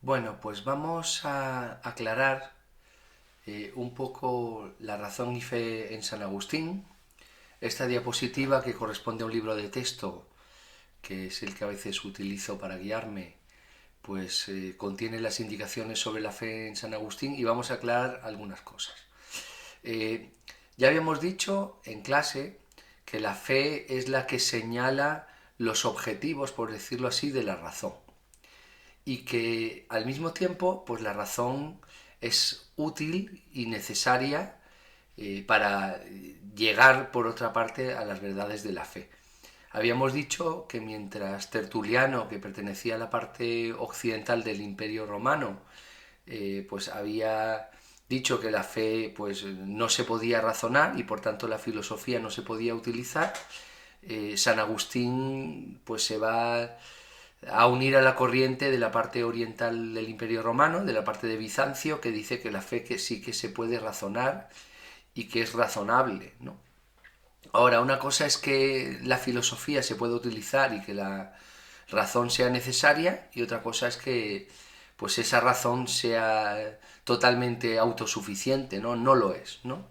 Bueno, pues vamos a aclarar un poco la razón y fe en San Agustín. Esta diapositiva, que corresponde a un libro de texto, que es el que a veces utilizo para guiarme, pues contiene las indicaciones sobre la fe en San Agustín y vamos a aclarar algunas cosas. Eh, ya habíamos dicho en clase que la fe es la que señala los objetivos, por decirlo así, de la razón, y que al mismo tiempo pues la razón es útil y necesaria para llegar por otra parte a las verdades de la fe. Habíamos dicho que mientras Tertuliano, que pertenecía a la parte occidental del Imperio Romano, pues había dicho que la fe pues no se podía razonar y por tanto la filosofía no se podía utilizar, San Agustín pues se va a unir a la corriente de la parte oriental del Imperio Romano, de la parte de Bizancio, que dice que la fe que sí que se puede razonar y que es razonable, ¿no? Ahora, una cosa es que la filosofía se pueda utilizar y que la razón sea necesaria, y otra cosa es que pues esa razón sea totalmente autosuficiente, ¿no? No lo es, ¿no?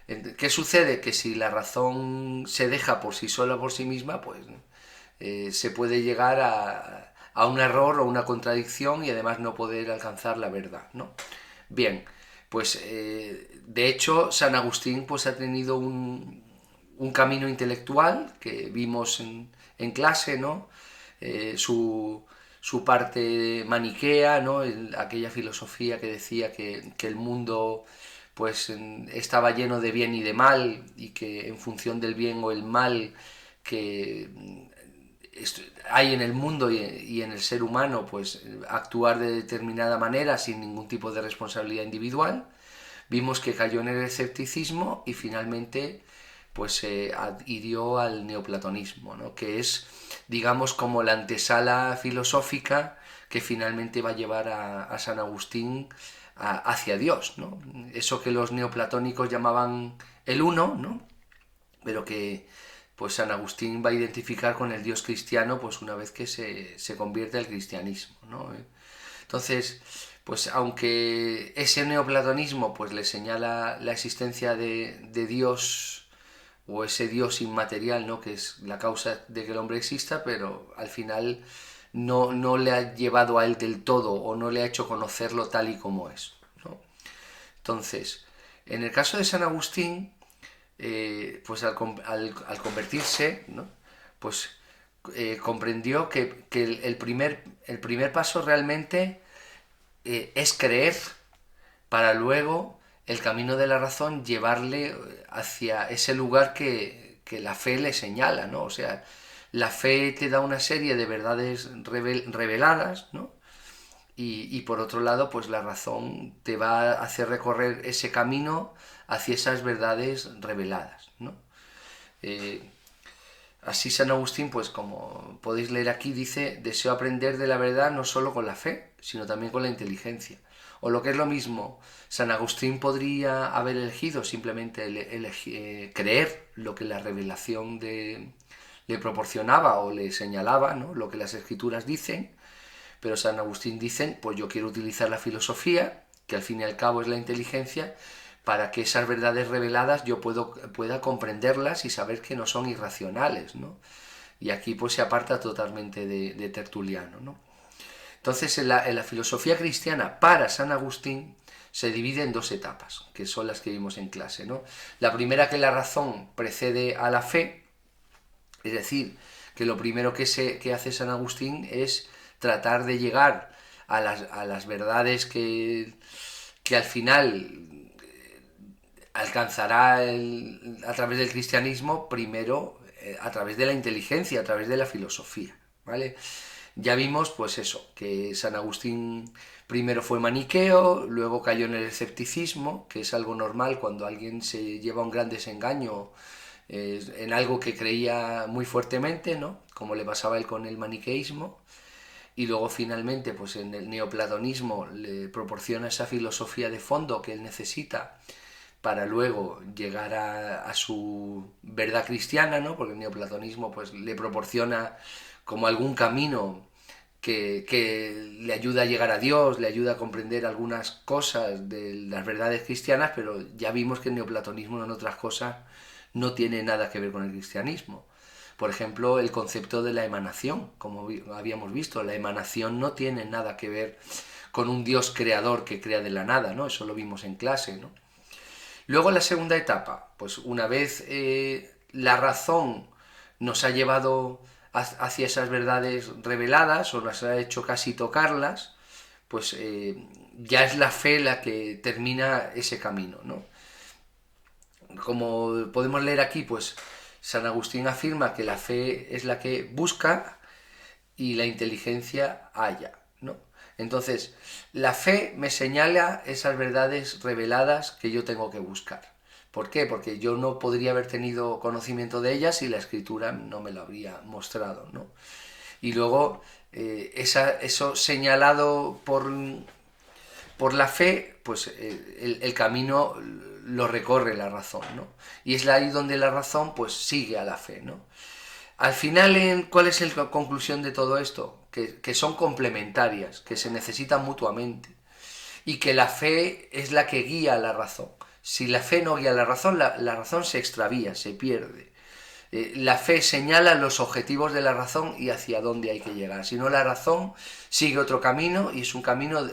¿Qué sucede? Que si la razón se deja por sí sola, por sí misma, pues se puede llegar a un error o una contradicción y además no poder alcanzar la verdad, ¿no? Bien, pues de hecho San Agustín pues ha tenido un camino intelectual que vimos en clase, ¿no? Su parte maniquea, ¿no? Aquella filosofía que decía que el mundo pues estaba lleno de bien y de mal y que en función del bien o el mal que hay en el mundo y en el ser humano, pues actuar de determinada manera sin ningún tipo de responsabilidad individual. Vimos que cayó en el escepticismo y finalmente pues se adhirió al neoplatonismo, ¿no? Que es, digamos, como la antesala filosófica que finalmente va a llevar a San Agustín hacia Dios, ¿no? Eso que los neoplatónicos llamaban el uno, ¿no? Pero que pues San Agustín va a identificar con el Dios cristiano pues una vez que se convierte al cristianismo, ¿no? Entonces, pues aunque ese neoplatonismo pues le señala la existencia de Dios o ese Dios inmaterial, ¿no? Que es la causa de que el hombre exista, pero al final no le ha llevado a él del todo o no le ha hecho conocerlo tal y como es, ¿no? Entonces, en el caso de San Agustín, pues al convertirse, ¿no? Pues comprendió que el primer paso realmente es creer para luego el camino de la razón llevarle hacia ese lugar que la fe le señala, ¿no? O sea, la fe te da una serie de verdades reveladas, ¿no? Y por otro lado, pues la razón te va a hacer recorrer ese camino hacia esas verdades reveladas, ¿no? Eh, Así San Agustín, pues como podéis leer aquí, dice, deseo aprender de la verdad no solo con la fe, sino también con la inteligencia. O lo que es lo mismo, San Agustín podría haber elegido simplemente creer lo que la revelación le proporcionaba o le señalaba, ¿no? Lo que las escrituras dicen, pero San Agustín dice, pues yo quiero utilizar la filosofía, que al fin y al cabo es la inteligencia, para que esas verdades reveladas yo pueda comprenderlas y saber que no son irracionales, ¿no? Y aquí pues se aparta totalmente de Tertuliano, ¿no? Entonces en la filosofía cristiana para San Agustín se divide en dos etapas, que son las que vimos en clase, ¿no? La primera, que la razón precede a la fe, es decir, que lo primero que hace San Agustín es tratar de llegar a las verdades que al final alcanzará a través del cristianismo, primero a través de la inteligencia, a través de la filosofía, ¿vale? Ya vimos, pues eso, que San Agustín primero fue maniqueo, luego cayó en el escepticismo, que es algo normal cuando alguien se lleva un gran desengaño en algo que creía muy fuertemente, ¿no? Como le pasaba a él con el maniqueísmo, y luego finalmente pues en el neoplatonismo le proporciona esa filosofía de fondo que él necesita para luego llegar a su verdad cristiana, ¿no? Porque el neoplatonismo pues le proporciona como algún camino que le ayuda a llegar a Dios, le ayuda a comprender algunas cosas de las verdades cristianas, pero ya vimos que el neoplatonismo en otras cosas no tiene nada que ver con el cristianismo. Por ejemplo, el concepto de la emanación, como habíamos visto, la emanación no tiene nada que ver con un Dios creador que crea de la nada, ¿no? Eso lo vimos en clase, ¿no? Luego la segunda etapa, pues una vez la razón nos ha llevado hacia esas verdades reveladas o nos ha hecho casi tocarlas, pues ya es la fe la que termina ese camino, ¿no? Como podemos leer aquí, pues San Agustín afirma que la fe es la que busca y la inteligencia halla, ¿no? Entonces, la fe me señala esas verdades reveladas que yo tengo que buscar. ¿Por qué? Porque yo no podría haber tenido conocimiento de ellas si la escritura no me lo habría mostrado, ¿no? Y luego, eso señalado por la fe, pues el camino lo recorre la razón, ¿no? Y es ahí donde la razón pues sigue a la fe, ¿no? Al final, ¿cuál es la conclusión de todo esto? Que son complementarias, que se necesitan mutuamente y que la fe es la que guía a la razón. Si la fe no guía a la razón, la razón se extravía, se pierde. La fe señala los objetivos de la razón y hacia dónde hay que llegar. Si no, la razón sigue otro camino y es un camino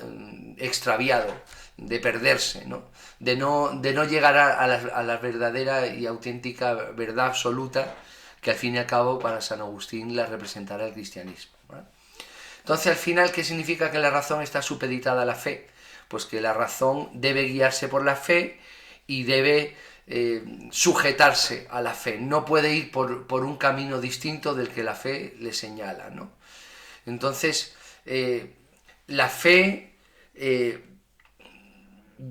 extraviado, de perderse, ¿no? De no llegar a la verdadera y auténtica verdad absoluta que al fin y al cabo para San Agustín la representará el cristianismo, ¿vale? Entonces, al final, ¿qué significa que la razón está supeditada a la fe? Pues que la razón debe guiarse por la fe y debe sujetarse a la fe. No puede ir por un camino distinto del que la fe le señala, ¿no? Entonces, la fe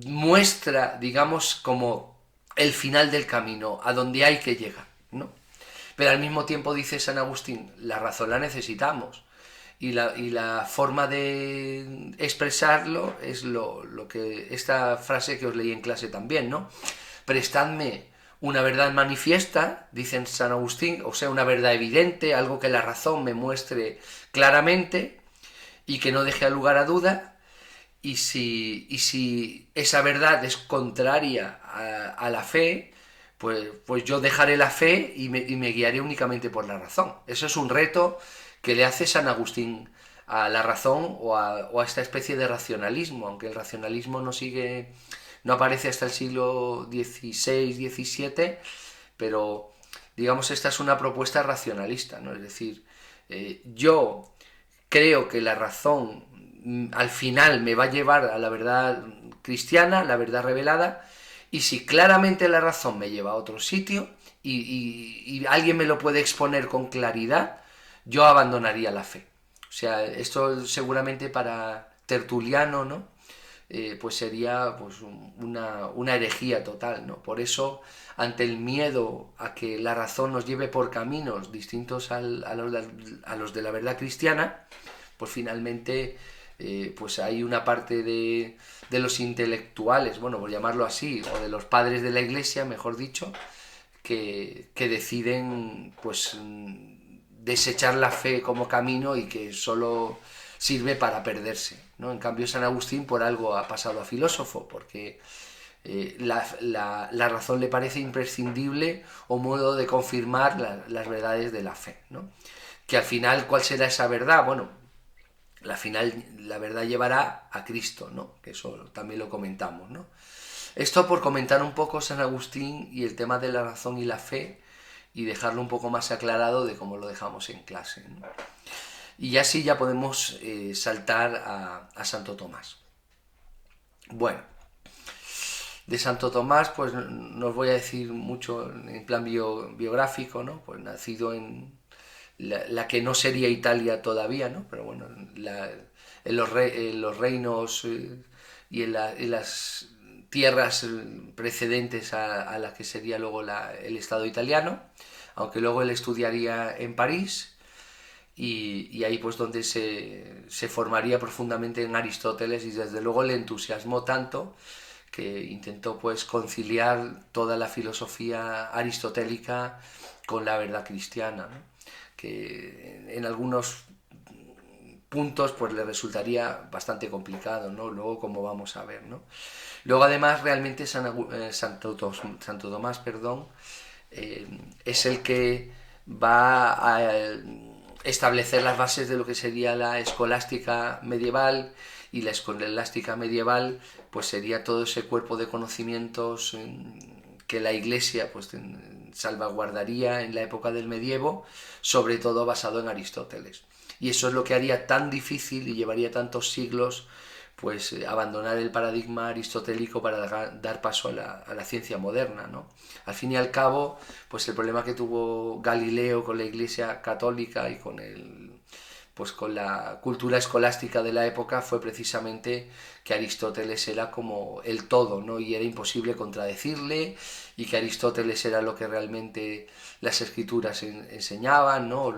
muestra, digamos, como el final del camino, a donde hay que llegar, ¿no? Pero al mismo tiempo dice San Agustín, la razón la necesitamos. Y la forma de expresarlo es lo que esta frase que os leí en clase también, ¿no? Prestadme una verdad manifiesta, dice San Agustín, o sea, una verdad evidente, algo que la razón me muestre claramente y que no deje lugar a duda. Y si esa verdad es contraria a la fe, pues yo dejaré la fe y me guiaré únicamente por la razón. Eso es un reto que le hace San Agustín a la razón o a esta especie de racionalismo, aunque el racionalismo no aparece hasta el siglo XVI, XVII, pero digamos esta es una propuesta racionalista, ¿no? Es decir, yo creo que la razón al final me va a llevar a la verdad cristiana, la verdad revelada, y si claramente la razón me lleva a otro sitio y alguien me lo puede exponer con claridad, yo abandonaría la fe. O sea, esto seguramente para Tertuliano, ¿no? Pues sería pues, una herejía total, ¿no? Por eso, ante el miedo a que la razón nos lleve por caminos distintos a los de la verdad cristiana, pues finalmente pues hay una parte de los intelectuales, bueno, por llamarlo así, o de los padres de la Iglesia, mejor dicho, que deciden pues desechar la fe como camino y que solo sirve para perderse, ¿no? En cambio, San Agustín por algo ha pasado a filósofo, porque la razón le parece imprescindible o modo de confirmar las verdades de la fe, ¿no? Que al final, ¿cuál será esa verdad? Bueno, la verdad llevará a Cristo, ¿no? Que eso también lo comentamos, ¿no? Esto por comentar un poco San Agustín y el tema de la razón y la fe y dejarlo un poco más aclarado de cómo lo dejamos en clase, ¿no? Y así ya podemos saltar a Santo Tomás. Bueno, de Santo Tomás pues no os voy a decir mucho en plan biográfico, ¿no? Pues nacido en la que no sería Italia todavía, ¿no? Pero bueno, en los reinos y en las tierras precedentes a la que sería luego el Estado italiano, aunque luego él estudiaría en París y ahí pues donde se formaría profundamente en Aristóteles y desde luego le entusiasmó tanto que intentó pues conciliar toda la filosofía aristotélica con la verdad cristiana, ¿no? Que en algunos puntos pues le resultaría bastante complicado, ¿no? Luego, como vamos a ver, ¿no? Luego, además, realmente Santo Tomás, perdón, es el que va a establecer las bases de lo que sería la escolástica medieval, y la escolástica medieval pues sería todo ese cuerpo de conocimientos que la Iglesia pues salvaguardaría en la época del medievo, sobre todo basado en Aristóteles. Y eso es lo que haría tan difícil y llevaría tantos siglos pues abandonar el paradigma aristotélico para dar paso a la ciencia moderna, ¿no? Al fin y al cabo, pues el problema que tuvo Galileo con la Iglesia católica y pues con la cultura escolástica de la época fue precisamente que Aristóteles era como el todo, ¿no? Y era imposible contradecirle, y que Aristóteles era lo que realmente las escrituras enseñaban, ¿no?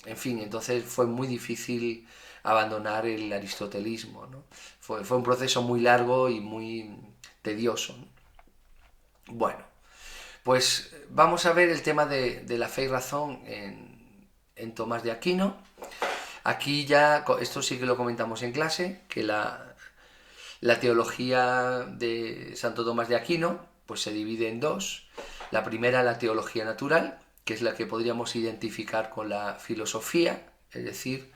En fin, entonces fue muy difícil abandonar el aristotelismo, ¿no? Fue un proceso muy largo y muy tedioso, ¿no? Bueno, pues vamos a ver el tema de la fe y razón en Tomás de Aquino. Aquí ya, esto sí que lo comentamos en clase, que la teología de Santo Tomás de Aquino pues se divide en dos. La primera, la teología natural, que es la que podríamos identificar con la filosofía, es decir,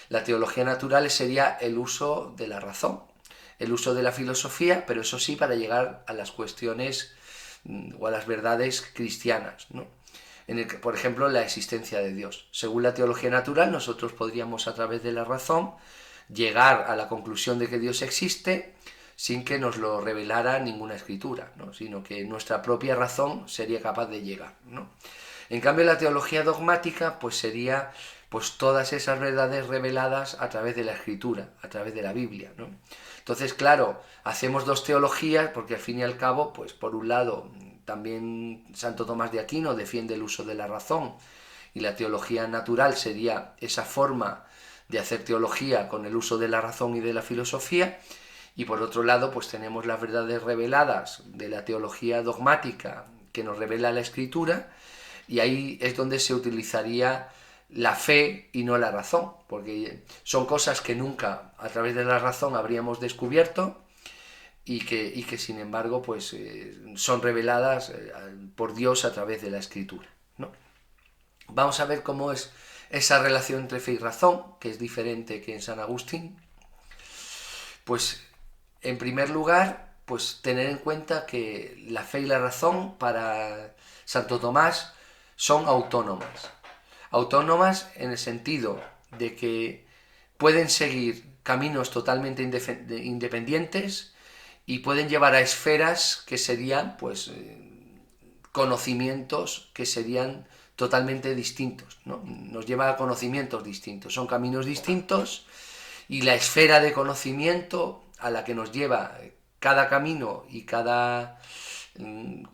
la teología natural sería el uso de la razón, el uso de la filosofía, pero eso sí para llegar a las cuestiones o a las verdades cristianas, ¿no? Por ejemplo, la existencia de Dios. Según la teología natural, nosotros podríamos a través de la razón llegar a la conclusión de que Dios existe sin que nos lo revelara ninguna escritura, ¿no? Sino que nuestra propia razón sería capaz de llegar, ¿no? En cambio, la teología dogmática pues sería pues todas esas verdades reveladas a través de la escritura, a través de la Biblia, ¿no? Entonces, claro, hacemos dos teologías porque al fin y al cabo, pues por un lado, también Santo Tomás de Aquino defiende el uso de la razón, y la teología natural sería esa forma de hacer teología con el uso de la razón y de la filosofía, y por otro lado, pues tenemos las verdades reveladas de la teología dogmática que nos revela la escritura, y ahí es donde se utilizaría la fe y no la razón, porque son cosas que nunca a través de la razón habríamos descubierto, y que sin embargo pues son reveladas por Dios a través de la escritura, ¿no? Vamos a ver cómo es esa relación entre fe y razón, que es diferente que en San Agustín. Pues en primer lugar, pues tener en cuenta que la fe y la razón para Santo Tomás son autónomas. Autónomas en el sentido de que pueden seguir caminos totalmente independientes y pueden llevar a esferas que serían, pues, conocimientos que serían totalmente distintos, ¿no? Nos lleva a conocimientos distintos, son caminos distintos, y la esfera de conocimiento a la que nos lleva cada camino y cada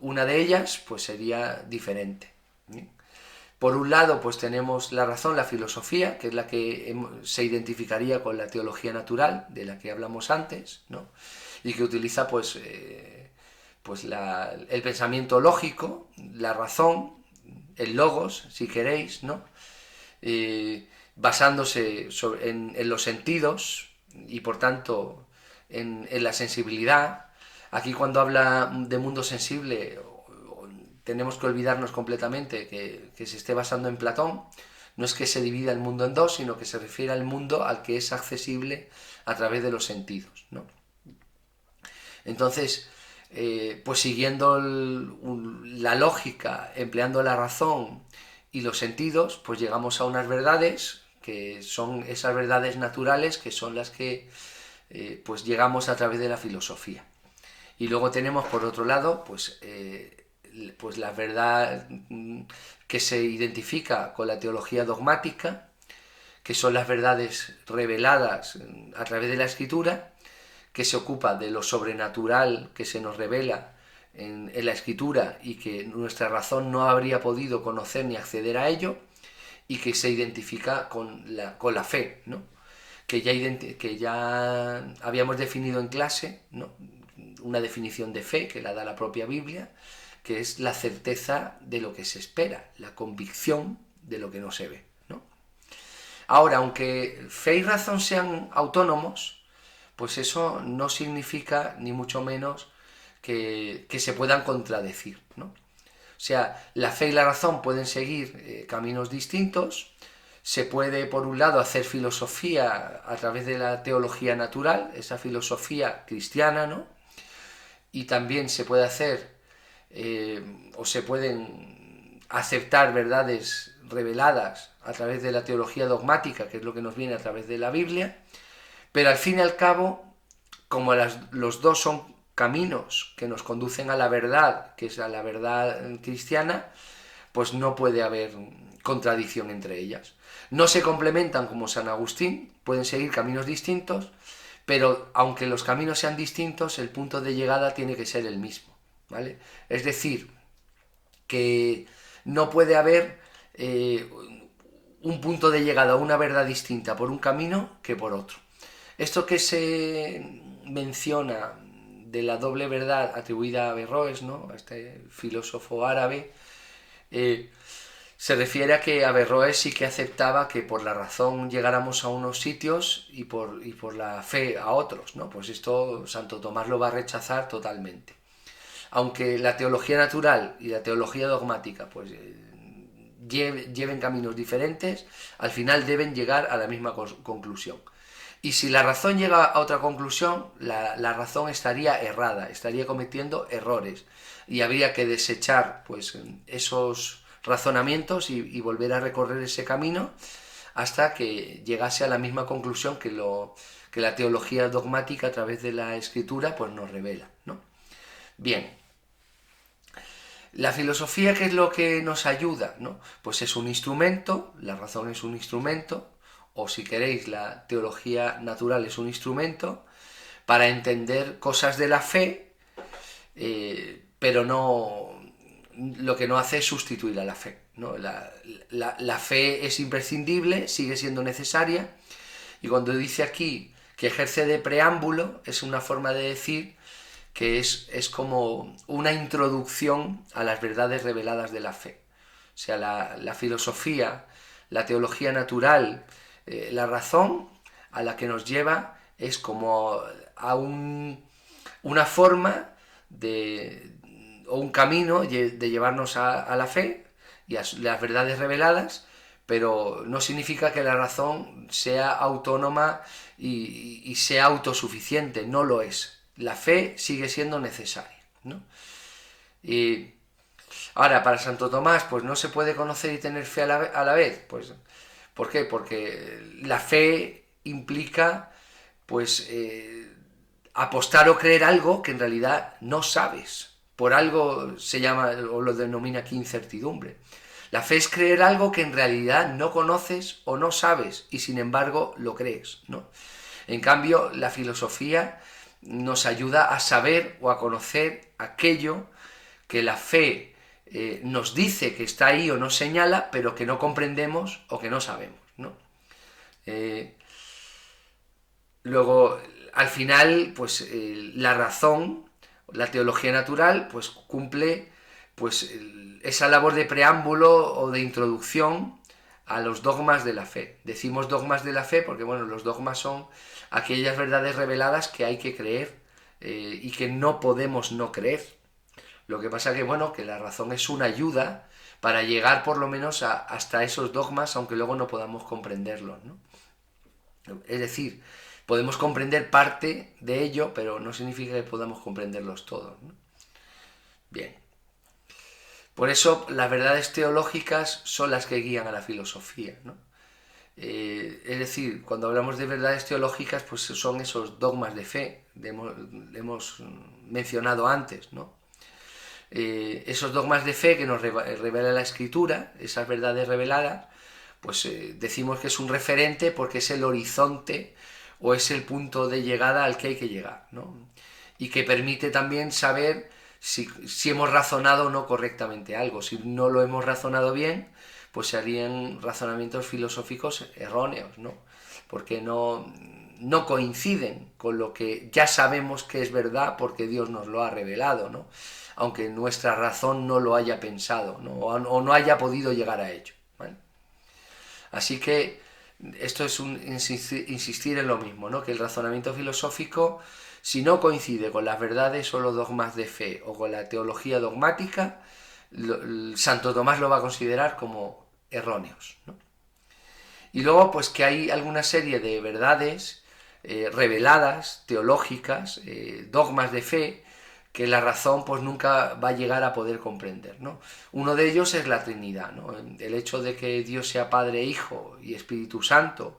una de ellas, pues sería diferente. Por un lado, pues tenemos la razón, la filosofía, que es la que se identificaría con la teología natural, de la que hablamos antes, ¿no? Y que utiliza pues el pensamiento lógico, la razón, el logos, si queréis, ¿no? Basándose en los sentidos y por tanto en la sensibilidad. Aquí, cuando habla de mundo sensible, tenemos que olvidarnos completamente que se esté basando en Platón. No es que se divida el mundo en dos, sino que se refiere al mundo al que es accesible a través de los sentidos, ¿no? Entonces, pues siguiendo la lógica, empleando la razón y los sentidos, pues llegamos a unas verdades que son esas verdades naturales, que son las que pues llegamos a través de la filosofía. Y luego tenemos, por otro lado, pues la verdad que se identifica con la teología dogmática, que son las verdades reveladas a través de la escritura, que se ocupa de lo sobrenatural que se nos revela en la escritura y que nuestra razón no habría podido conocer ni acceder a ello, y que se identifica con la fe, ¿no? Que ya habíamos definido en clase, ¿no? Una definición de fe que la da la propia Biblia, que es la certeza de lo que se espera, la convicción de lo que no se ve, ¿no? Ahora, aunque fe y razón sean autónomos, pues eso no significa ni mucho menos que se puedan contradecir, ¿no? O sea, la fe y la razón pueden seguir caminos distintos. Se puede, por un lado, hacer filosofía a través de la teología natural, esa filosofía cristiana, ¿no? Y también se puede hacer, o se pueden aceptar verdades reveladas a través de la teología dogmática, que es lo que nos viene a través de la Biblia, pero al fin y al cabo, como los dos son caminos que nos conducen a la verdad, que es a la verdad cristiana, pues no puede haber contradicción entre ellas. No se complementan como San Agustín, pueden seguir caminos distintos, pero aunque los caminos sean distintos, el punto de llegada tiene que ser el mismo, ¿vale? Es decir, que no puede haber un punto de llegada, una verdad distinta por un camino que por otro. Esto que se menciona de la doble verdad atribuida a Averroes, ¿no?, a este filósofo árabe, se refiere a que Averroes sí que aceptaba que por la razón llegáramos a unos sitios y por la fe a otros, ¿no? Pues esto Santo Tomás lo va a rechazar totalmente. Aunque la teología natural y la teología dogmática pues lleven caminos diferentes, al final deben llegar a la misma conclusión. Y si la razón llega a otra conclusión, la razón estaría errada, estaría cometiendo errores. Y habría que desechar pues esos razonamientos y volver a recorrer ese camino hasta que llegase a la misma conclusión que la teología dogmática a través de la escritura pues nos revela, ¿no? Bien. La filosofía, ¿qué es lo que nos ayuda?, ¿no? Pues es un instrumento, la razón es un instrumento, o si queréis, la teología natural es un instrumento para entender cosas de la fe, pero no, lo que no hace es sustituir a la fe, ¿no? La fe es imprescindible, sigue siendo necesaria, y cuando dice aquí que ejerce de preámbulo, es una forma de decir que es como una introducción a las verdades reveladas de la fe. O sea, la filosofía, la teología natural, la razón a la que nos lleva es como a una forma o un camino de llevarnos a la fe y a las verdades reveladas, pero no significa que la razón sea autónoma y sea autosuficiente, no lo es. La fe sigue siendo necesaria, ¿no? Y ahora, para Santo Tomás, pues no se puede conocer y tener fe a la vez. Pues, ¿por qué? Porque la fe implica, pues, apostar o creer algo que en realidad no sabes. Por algo se llama, o lo denomina aquí, incertidumbre. La fe es creer algo que en realidad no conoces o no sabes, y sin embargo lo crees, ¿no? En cambio, la filosofía nos ayuda a saber o a conocer aquello que la fe nos dice que está ahí o nos señala, pero que no comprendemos o que no sabemos, ¿no? Luego, al final, pues la razón, la teología natural, pues cumple pues esa labor de preámbulo o de introducción a los dogmas de la fe. Decimos dogmas de la fe porque, bueno, los dogmas son aquellas verdades reveladas que hay que creer y que no podemos no creer. Lo que pasa que, bueno, que la razón es una ayuda para llegar por lo menos hasta esos dogmas, aunque luego no podamos comprenderlos, ¿no? Es decir, podemos comprender parte de ello, pero no significa que podamos comprenderlos todos, ¿no? Bien. Por eso las verdades teológicas son las que guían a la filosofía, ¿no? Es decir, cuando hablamos de verdades teológicas, pues son esos dogmas de fe, hemos mencionado antes, ¿no? Esos dogmas de fe que nos revela la Escritura, esas verdades reveladas, pues decimos que es un referente porque es el horizonte o es el punto de llegada al que hay que llegar, ¿no? Y que permite también saber si hemos razonado o no correctamente algo. Si no lo hemos razonado bien, pues serían razonamientos filosóficos erróneos, ¿no? Porque no coinciden con lo que ya sabemos que es verdad porque Dios nos lo ha revelado, ¿no? Aunque nuestra razón no lo haya pensado, ¿no? O no haya podido llegar a ello, ¿vale? Así que esto es insistir en lo mismo, ¿no? Que el razonamiento filosófico, si no coincide con las verdades o los dogmas de fe o con la teología dogmática, Santo Tomás lo va a considerar como erróneos, ¿no? Y luego, pues que hay alguna serie de verdades reveladas, teológicas, dogmas de fe, que la razón pues nunca va a llegar a poder comprender, ¿no? Uno de ellos es la Trinidad, ¿no? El hecho de que Dios sea Padre, Hijo y Espíritu Santo,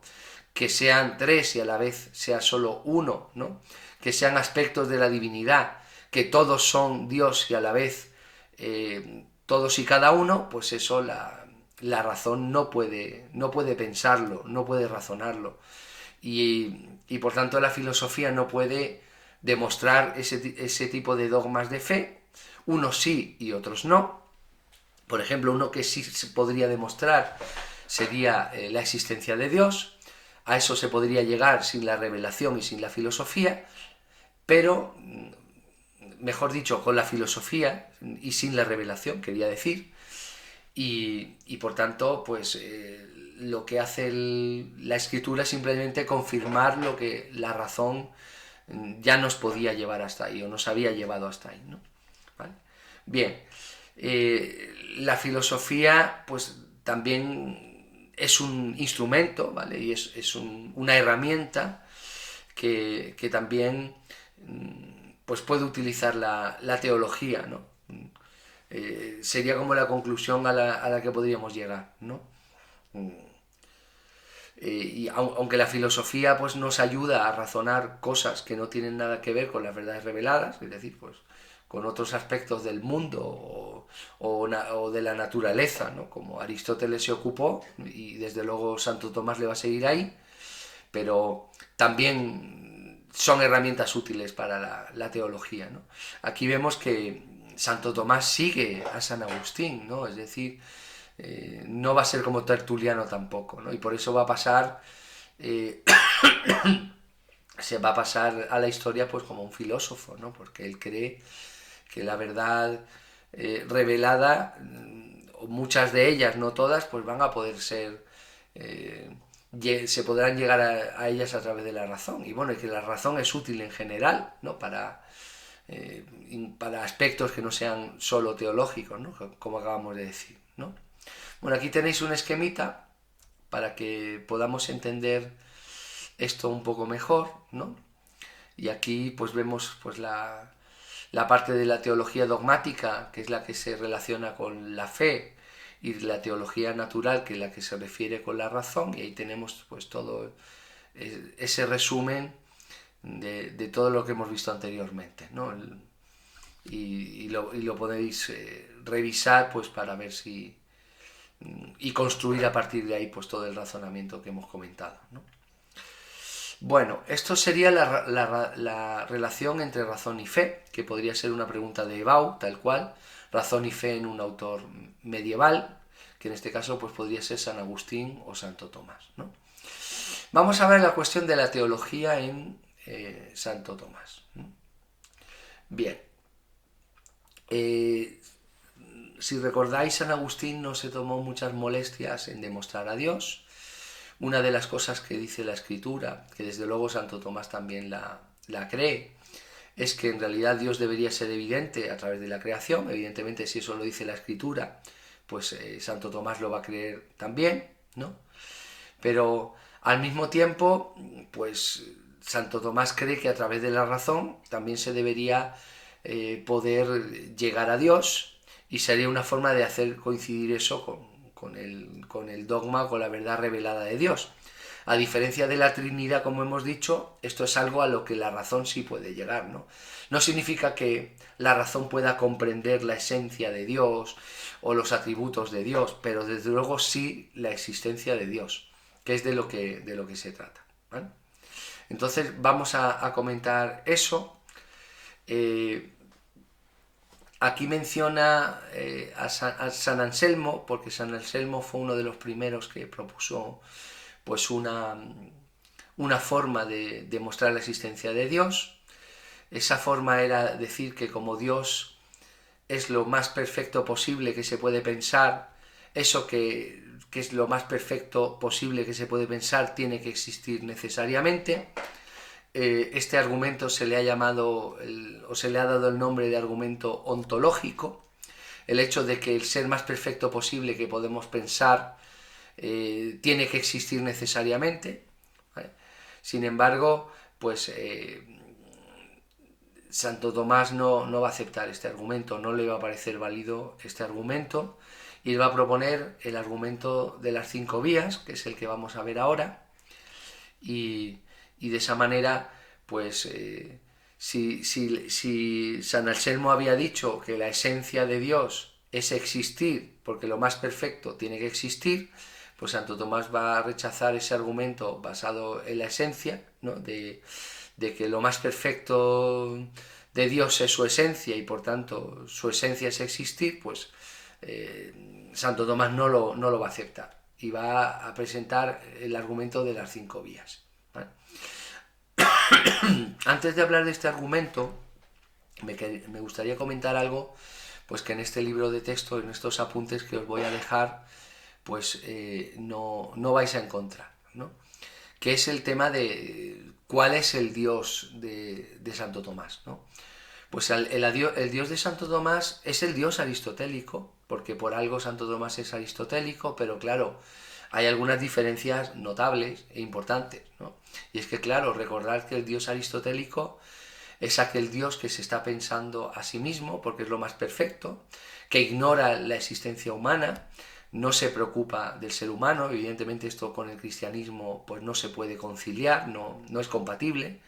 que sean tres y a la vez sea solo uno, ¿no? Que sean aspectos de la divinidad, que todos son Dios y a la vez todos y cada uno, pues eso la razón no puede pensarlo, no puede razonarlo. Y por tanto la filosofía no puede demostrar ese tipo de dogmas de fe, unos sí y otros no. Por ejemplo, uno que sí se podría demostrar sería la existencia de Dios. A eso se podría llegar sin la revelación y sin la filosofía, pero, mejor dicho, con la filosofía y sin la revelación, quería decir. Y por tanto, pues lo que hace la escritura es simplemente confirmar lo que la razón ya nos podía llevar hasta ahí, o nos había llevado hasta ahí, ¿no? ¿Vale? Bien, la filosofía, pues también es un instrumento, ¿vale? Y es una herramienta que también pues puede utilizar la teología, ¿no? Sería como la conclusión a la que podríamos llegar, ¿no? Y aunque la filosofía pues nos ayuda a razonar cosas que no tienen nada que ver con las verdades reveladas, es decir, pues con otros aspectos del mundo o de la naturaleza, ¿no? Como Aristóteles se ocupó, y desde luego Santo Tomás le va a seguir ahí, pero también son herramientas útiles para la teología, ¿no? Aquí vemos que Santo Tomás sigue a San Agustín, ¿no? Es decir, no va a ser como Tertuliano tampoco, ¿no? Y por eso va a pasar, se va a pasar a la historia pues como un filósofo, ¿no? Porque él cree que la verdad revelada, o muchas de ellas, no todas, pues van a poder ser, se podrán llegar a ellas a través de la razón. Y bueno, y que la razón es útil en general, ¿no? Para aspectos que no sean solo teológicos, ¿no? Como acabamos de decir, ¿no? Bueno, aquí tenéis un esquemita para que podamos entender esto un poco mejor, ¿no? Y aquí pues vemos pues la parte de la teología dogmática, que es la que se relaciona con la fe, y la teología natural, que es la que se refiere con la razón, y ahí tenemos pues todo ese resumen de todo lo que hemos visto anteriormente, ¿no? Y lo podéis revisar pues para ver si y construir a partir de ahí pues todo el razonamiento que hemos comentado, ¿no? Bueno, esto sería la relación entre razón y fe, que podría ser una pregunta de Ebau, tal cual, razón y fe en un autor medieval, que en este caso pues podría ser San Agustín o Santo Tomás, ¿no? Vamos a ver la cuestión de la teología en Santo Tomás, ¿no? Bien, si recordáis, San Agustín no se tomó muchas molestias en demostrar a Dios. Una de las cosas que dice la Escritura, que desde luego Santo Tomás también la cree, es que en realidad Dios debería ser evidente a través de la creación. Evidentemente, si eso lo dice la Escritura, pues Santo Tomás lo va a creer también, ¿no? Pero al mismo tiempo, pues Santo Tomás cree que a través de la razón también se debería poder llegar a Dios, y sería una forma de hacer coincidir eso con el dogma, con la verdad revelada de Dios. A diferencia de la Trinidad, como hemos dicho, esto es algo a lo que la razón sí puede llegar, ¿no? No significa que la razón pueda comprender la esencia de Dios o los atributos de Dios, pero desde luego sí la existencia de Dios, que es de lo que se trata, ¿vale? Entonces vamos a comentar eso. Aquí menciona a San Anselmo, porque San Anselmo fue uno de los primeros que propuso pues una forma de demostrar la existencia de Dios. Esa forma era decir que como Dios es lo más perfecto posible que se puede pensar, eso que que es lo más perfecto posible que se puede pensar, tiene que existir necesariamente. Este argumento se le ha llamado, o se le ha dado el nombre de argumento ontológico, el hecho de que el ser más perfecto posible que podemos pensar tiene que existir necesariamente, ¿vale? Sin embargo, pues Santo Tomás no va a aceptar este argumento, no le va a parecer válido este argumento, y él va a proponer el argumento de las 5 vías, que es el que vamos a ver ahora, y de esa manera, pues si San Anselmo había dicho que la esencia de Dios es existir, porque lo más perfecto tiene que existir, pues Santo Tomás va a rechazar ese argumento basado en la esencia, ¿no? de que lo más perfecto de Dios es su esencia y por tanto su esencia es existir, pues Santo Tomás no lo va a aceptar y va a presentar el argumento de las 5 vías, ¿vale? Antes de hablar de este argumento, me gustaría comentar algo, pues que en este libro de texto, en estos apuntes que os voy a dejar, pues no vais a encontrar, ¿no? Que es el tema de cuál es el Dios de Santo Tomás, ¿no? Pues el Dios de Santo Tomás es el Dios aristotélico, porque por algo Santo Tomás es aristotélico, pero claro, hay algunas diferencias notables e importantes, ¿no? Y es que, claro, recordad que el Dios aristotélico es aquel Dios que se está pensando a sí mismo, porque es lo más perfecto, que ignora la existencia humana, no se preocupa del ser humano. Evidentemente esto con el cristianismo pues no se puede conciliar, no es compatible,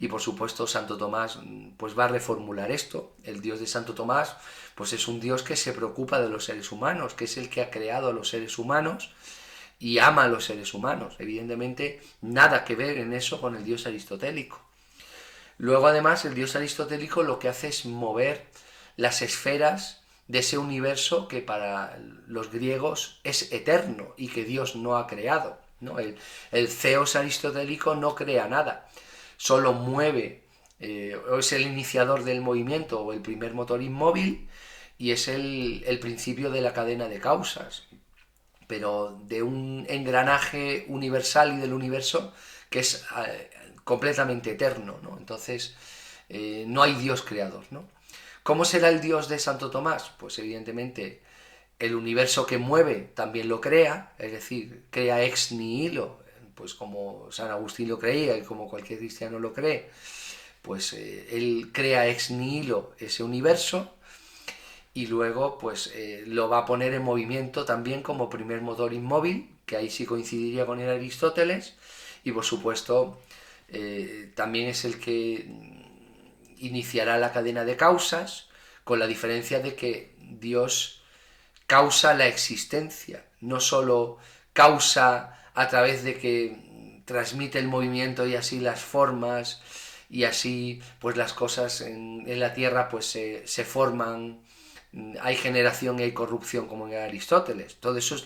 y por supuesto Santo Tomás pues va a reformular esto. El Dios de Santo Tomás pues es un Dios que se preocupa de los seres humanos, que es el que ha creado a los seres humanos y ama a los seres humanos. Evidentemente nada que ver en eso con el Dios aristotélico. Luego además el Dios aristotélico lo que hace es mover las esferas de ese universo que para los griegos es eterno y que Dios no ha creado, ¿no? El Zeus aristotélico no crea nada, solo mueve, o es el iniciador del movimiento o el primer motor inmóvil, y es el principio de la cadena de causas, pero de un engranaje universal y del universo que es completamente eterno, ¿no? Entonces no hay Dios creador, ¿no? ¿Cómo será el Dios de Santo Tomás? Pues evidentemente el universo que mueve también lo crea, es decir, crea ex nihilo, pues como San Agustín lo creía y como cualquier cristiano lo cree, pues él crea ex nihilo ese universo y luego pues lo va a poner en movimiento también como primer motor inmóvil, que ahí sí coincidiría con el Aristóteles, y por supuesto también es el que iniciará la cadena de causas, con la diferencia de que Dios causa la existencia, no solo causa a través de que transmite el movimiento y así las formas y así pues las cosas en la tierra pues se forman, hay generación y hay corrupción como en Aristóteles. Todo eso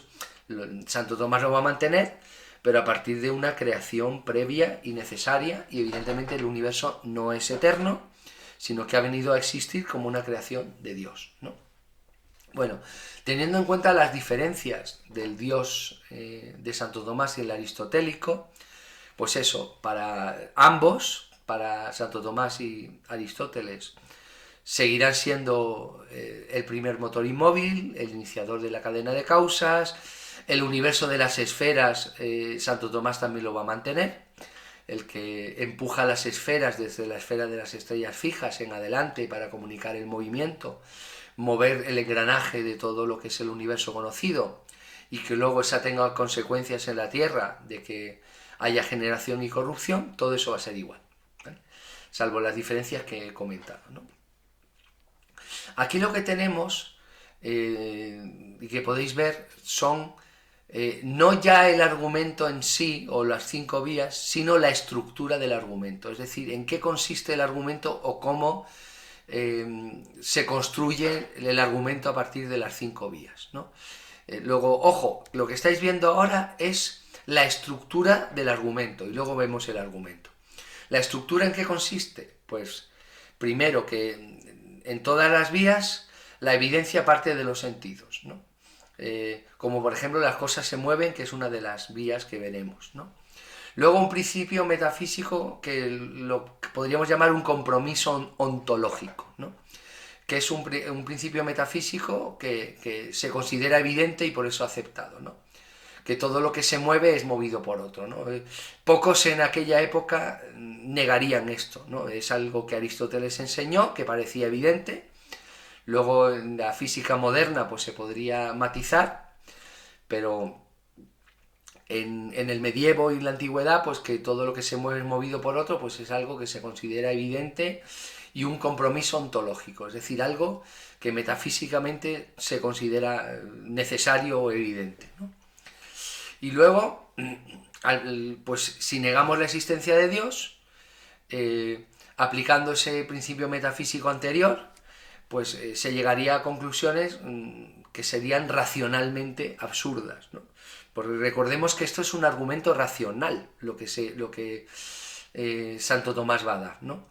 Santo Tomás lo va a mantener, pero a partir de una creación previa y necesaria, y evidentemente el universo no es eterno, sino que ha venido a existir como una creación de Dios, ¿no? Bueno, teniendo en cuenta las diferencias del Dios de Santo Tomás y el aristotélico, pues eso, para ambos, para Santo Tomás y Aristóteles, seguirán siendo el primer motor inmóvil, el iniciador de la cadena de causas, el universo de las esferas, Santo Tomás también lo va a mantener, el que empuja las esferas desde la esfera de las estrellas fijas en adelante para comunicar el movimiento, mover el engranaje de todo lo que es el universo conocido, y que luego esa tenga consecuencias en la Tierra, de que haya generación y corrupción, todo eso va a ser igual, ¿vale? Salvo las diferencias que he comentado, ¿no? Aquí lo que tenemos, y que podéis ver, son no ya el argumento en sí o las 5 vías, sino la estructura del argumento, es decir, en qué consiste el argumento o cómo se construye el argumento a partir de las 5 vías, ¿no? Luego, ojo, lo que estáis viendo ahora es la estructura del argumento y luego vemos el argumento. ¿La estructura en qué consiste? Pues primero que en todas las vías la evidencia parte de los sentidos, ¿no? como por ejemplo las cosas se mueven, que es una de las vías que veremos, ¿no? Luego un principio metafísico que lo que podríamos llamar un compromiso ontológico, ¿no? Que es un principio metafísico que se considera evidente y por eso aceptado, ¿no? Que todo lo que se mueve es movido por otro, ¿no? Pocos en aquella época negarían esto, ¿no? Es algo que Aristóteles enseñó, que parecía evidente. Luego en la física moderna pues se podría matizar, pero en el medievo y la antigüedad, pues que todo lo que se mueve es movido por otro, pues es algo que se considera evidente y un compromiso ontológico, es decir, algo que metafísicamente se considera necesario o evidente, ¿no? Y luego, pues si negamos la existencia de Dios, aplicando ese principio metafísico anterior, pues se llegaría a conclusiones que serían racionalmente absurdas, ¿no? Porque recordemos que esto es un argumento racional, lo que Santo Tomás va a dar, ¿no?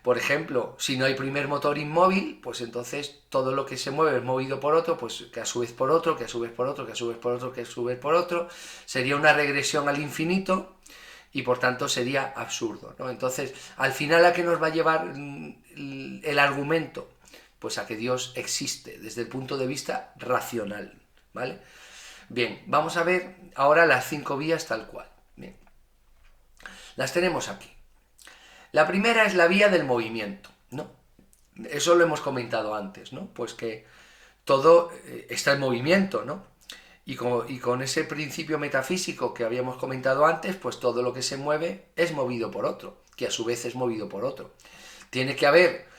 Por ejemplo, si no hay primer motor inmóvil, pues entonces todo lo que se mueve es movido por otro, pues que a su vez por otro, que a su vez por otro, que a su vez por otro, que a su vez por otro, sería una regresión al infinito y por tanto sería absurdo, ¿no? Entonces, al final, ¿a qué nos va a llevar el argumento? Pues a que Dios existe desde el punto de vista racional, ¿vale? Bien, vamos a ver ahora las 5 vías tal cual. Bien, las tenemos aquí. La primera es la vía del movimiento, ¿no? Eso lo hemos comentado antes, ¿no? Pues que todo está en movimiento, ¿no? Y con ese principio metafísico que habíamos comentado antes, pues todo lo que se mueve es movido por otro, que a su vez es movido por otro. Tiene que haber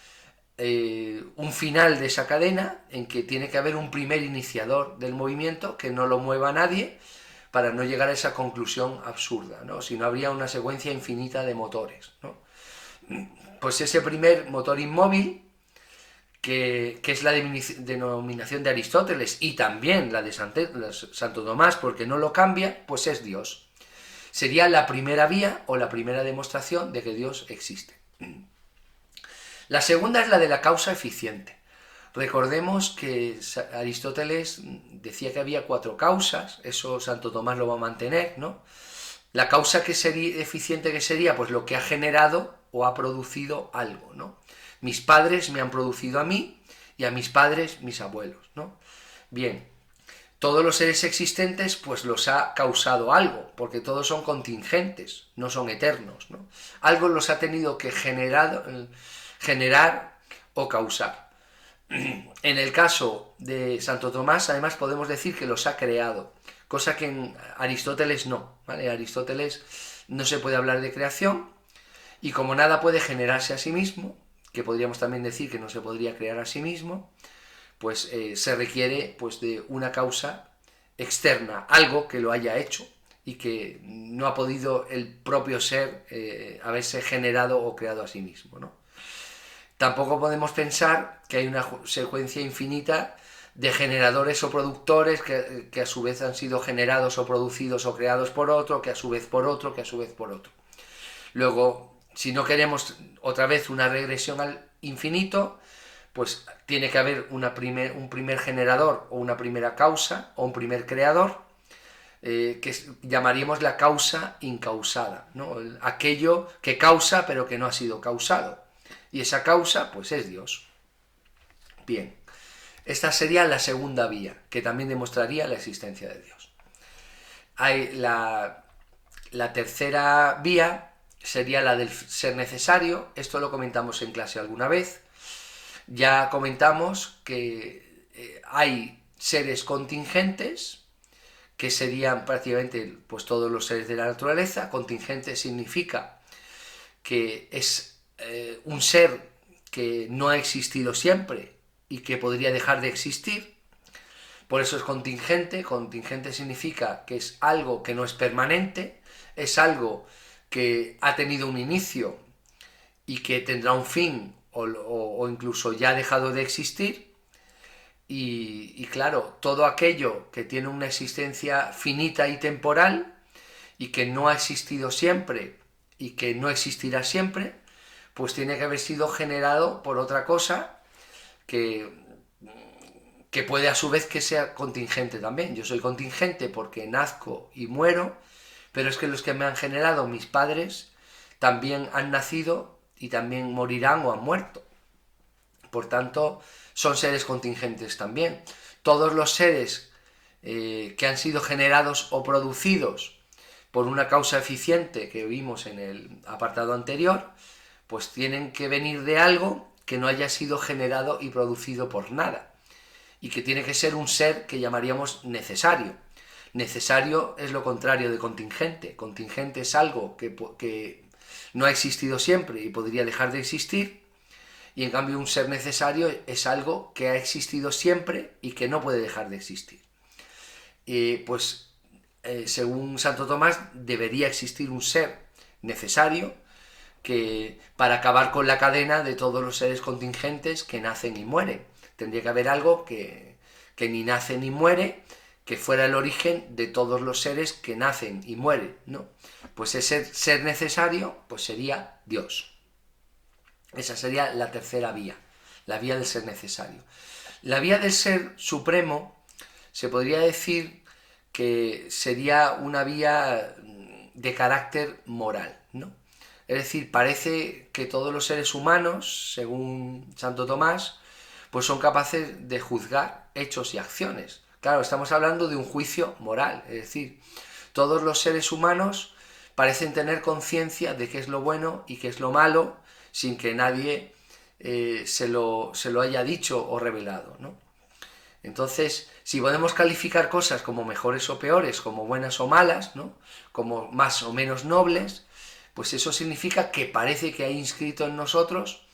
un final de esa cadena en que tiene que haber un primer iniciador del movimiento que no lo mueva nadie para no llegar a esa conclusión absurda, ¿no? Si no habría una secuencia infinita de motores, ¿no? Pues ese primer motor inmóvil, que es la denominación de Aristóteles y también la de Santo Tomás, porque no lo cambia, pues es Dios. Sería la primera vía o la primera demostración de que Dios existe. La segunda es la de la causa eficiente. Recordemos que Aristóteles decía que había 4 causas, eso Santo Tomás lo va a mantener, ¿no? La causa que sería eficiente, que sería pues lo que ha generado o ha producido algo, ¿no? Mis padres me han producido a mí y a mis padres mis abuelos, ¿no? Bien, todos los seres existentes pues los ha causado algo, porque todos son contingentes, no son eternos, ¿no? Algo los ha tenido que generar o causar. En el caso de Santo Tomás, además podemos decir que los ha creado, cosa que en Aristóteles no, ¿vale? En Aristóteles no se puede hablar de creación, y como nada puede generarse a sí mismo, que podríamos también decir que no se podría crear a sí mismo, pues se requiere pues de una causa externa, algo que lo haya hecho y que no ha podido el propio ser haberse generado o creado a sí mismo, ¿no? Tampoco podemos pensar que hay una secuencia infinita de generadores o productores que a su vez han sido generados o producidos o creados por otro, que a su vez por otro, que a su vez por otro. Luego, si no queremos otra vez una regresión al infinito, pues tiene que haber un primer generador o una primera causa o un primer creador, que llamaríamos la causa incausada, ¿no? Aquello que causa pero que no ha sido causado. Y esa causa, pues es Dios. Bien, esta sería la segunda vía, que también demostraría la existencia de Dios. Hay la tercera vía sería la del ser necesario. Esto lo comentamos en clase alguna vez. Ya comentamos que hay seres contingentes, que serían prácticamente pues, todos los seres de la naturaleza. Contingente significa que es un ser que no ha existido siempre y que podría dejar de existir. Por eso es contingente. Contingente significa que es algo que no es permanente, es algo que ha tenido un inicio y que tendrá un fin o incluso ya ha dejado de existir. Y claro, todo aquello que tiene una existencia finita y temporal y que no ha existido siempre y que no existirá siempre, pues tiene que haber sido generado por otra cosa que que puede a su vez que sea contingente también. Yo soy contingente porque nazco y muero, pero es que los que me han generado, mis padres, también han nacido y también morirán o han muerto. Por tanto, son seres contingentes también. Todos los seres que han sido generados o producidos por una causa eficiente que vimos en el apartado anterior, pues tienen que venir de algo que no haya sido generado y producido por nada, y que tiene que ser un ser que llamaríamos necesario. Necesario es lo contrario de contingente. Contingente es algo que no ha existido siempre y podría dejar de existir, y en cambio un ser necesario es algo que ha existido siempre y que no puede dejar de existir. Según Santo Tomás, debería existir un ser necesario que para acabar con la cadena de todos los seres contingentes que nacen y mueren. Tendría que haber algo que ni nace ni muere, que fuera el origen de todos los seres que nacen y mueren, ¿no? Pues ese ser necesario pues sería Dios. Esa sería la tercera vía, la vía del ser necesario. La vía del ser supremo se podría decir que sería una vía de carácter moral, ¿no? Es decir, parece que todos los seres humanos, según Santo Tomás, pues son capaces de juzgar hechos y acciones. Claro, estamos hablando de un juicio moral, es decir, todos los seres humanos parecen tener conciencia de qué es lo bueno y qué es lo malo, sin que nadie se lo haya dicho o revelado, ¿no? Entonces, si podemos calificar cosas como mejores o peores, como buenas o malas, ¿no? Como más o menos nobles, pues eso significa que parece que hay inscrito en nosotros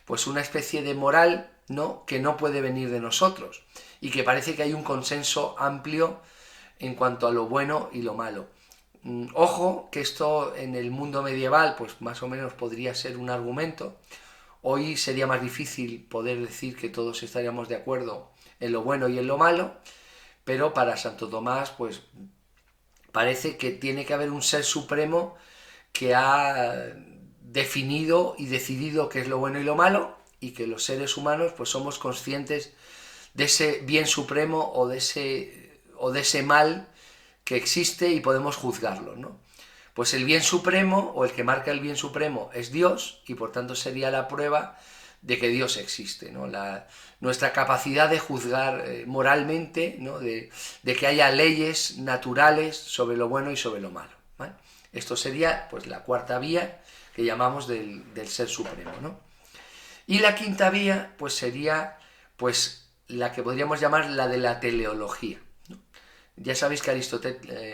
pues una especie de moral, ¿no?, que no puede venir de nosotros, y que parece que hay un consenso amplio en cuanto a lo bueno y lo malo. Ojo, que esto en el mundo medieval pues más o menos podría ser un argumento. Hoy sería más difícil poder decir que todos estaríamos de acuerdo en lo bueno y en lo malo, pero para Santo Tomás pues parece que tiene que haber un ser supremo que ha definido y decidido qué es lo bueno y lo malo, y que los seres humanos pues somos conscientes de ese bien supremo o de ese mal que existe y podemos juzgarlo, ¿no? Pues el bien supremo, o el que marca el bien supremo, es Dios, y por tanto sería la prueba de que Dios existe, ¿no? Nuestra capacidad de juzgar moralmente, ¿no? de que haya leyes naturales sobre lo bueno y sobre lo malo, ¿vale? Esto sería pues la cuarta vía que llamamos del ser supremo, ¿no? Y la quinta vía pues sería pues la que podríamos llamar la de la teleología, ¿no? Ya sabéis que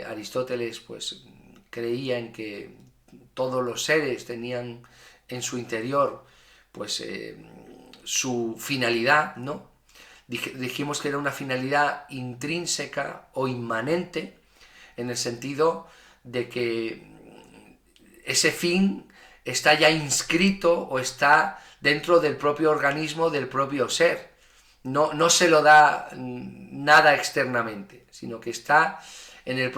Aristóteles pues creía en que todos los seres tenían en su interior pues su finalidad, ¿no? Dijimos que era una finalidad intrínseca o inmanente, en el sentido de que ese fin está ya inscrito o está dentro del propio organismo del propio ser. No se lo da nada externamente, sino que está en la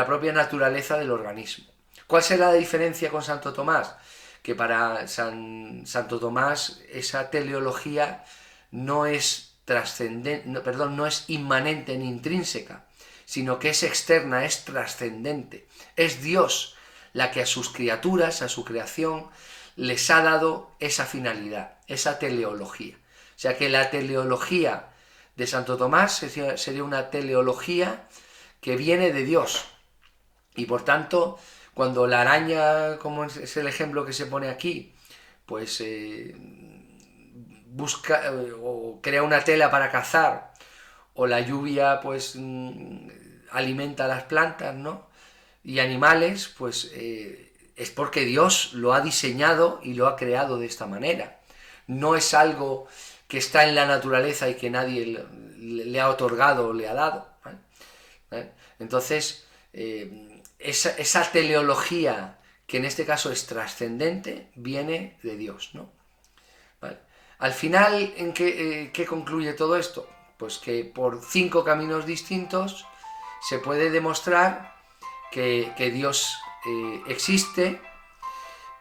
propia naturaleza del organismo. ¿Cuál será la diferencia con Santo Tomás? Que para Santo Tomás esa teleología no es no es inmanente ni intrínseca, sino que es externa, es trascendente. Es Dios la que a sus criaturas, a su creación, les ha dado esa finalidad, esa teleología. O sea que la teleología de Santo Tomás sería una teleología que viene de Dios. Y por tanto, cuando la araña, como es el ejemplo que se pone aquí, pues busca o crea una tela para cazar, o la lluvia pues alimenta a las plantas, ¿no?, y animales, pues es porque Dios lo ha diseñado y lo ha creado de esta manera. No es algo que está en la naturaleza y que nadie le ha otorgado o le ha dado, ¿vale? Entonces, esa teleología, que en este caso es trascendente, viene de Dios, ¿no? ¿Vale? Al final, ¿en qué concluye todo esto? Pues que por 5 caminos distintos se puede demostrar que Dios existe,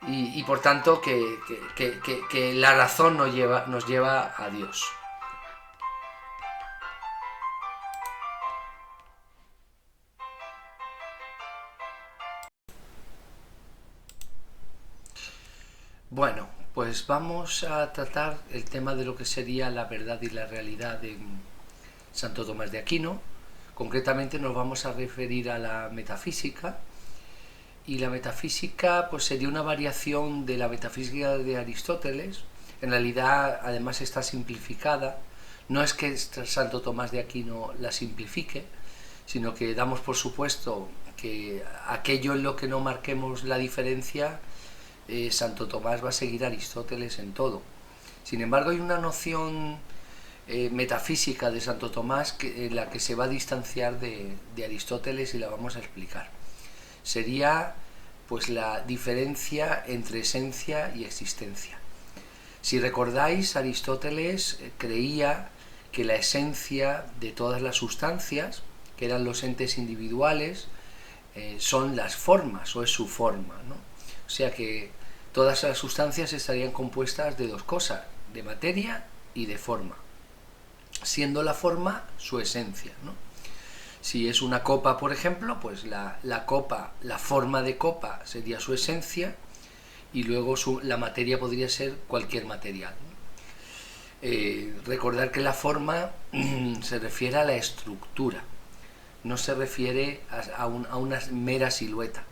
y por tanto que la razón nos lleva a Dios. Bueno, pues vamos a tratar el tema de lo que sería la verdad y la realidad en Santo Tomás de Aquino. Concretamente nos vamos a referir a la metafísica, y la metafísica pues sería una variación de la metafísica de Aristóteles. En realidad además está simplificada. No es que Santo Tomás de Aquino la simplifique, sino que damos por supuesto que aquello en lo que no marquemos la diferencia, Santo Tomás va a seguir a Aristóteles en todo. Sin embargo, hay una noción metafísica de Santo Tomás en la que se va a distanciar de Aristóteles, y la vamos a explicar. Sería pues la diferencia entre esencia y existencia. Si recordáis, Aristóteles creía que la esencia de todas las sustancias, que eran los entes individuales, son las formas, o es su forma, ¿no? O sea que todas las sustancias estarían compuestas de dos cosas, de materia y de forma, siendo la forma su esencia, ¿no? Si es una copa, por ejemplo, pues la copa, la forma de copa sería su esencia, y luego la materia podría ser cualquier material. Recordar que la forma se refiere a la estructura, no se refiere a una mera silueta.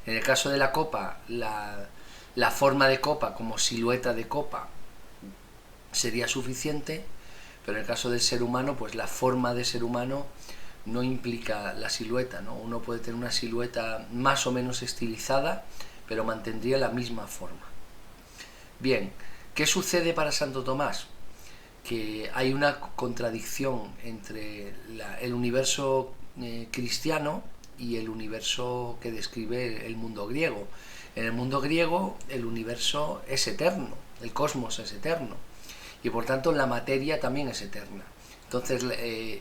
En el caso de la copa, la forma de copa como silueta de copa sería suficiente, pero en el caso del ser humano, pues la forma de ser humano no implica la silueta, ¿no? Uno puede tener una silueta más o menos estilizada, pero mantendría la misma forma. Bien, ¿qué sucede para Santo Tomás? Que hay una contradicción entre el universo cristiano y el universo que describe el mundo griego. En el mundo griego el universo es eterno, el cosmos es eterno, y por tanto la materia también es eterna. Entonces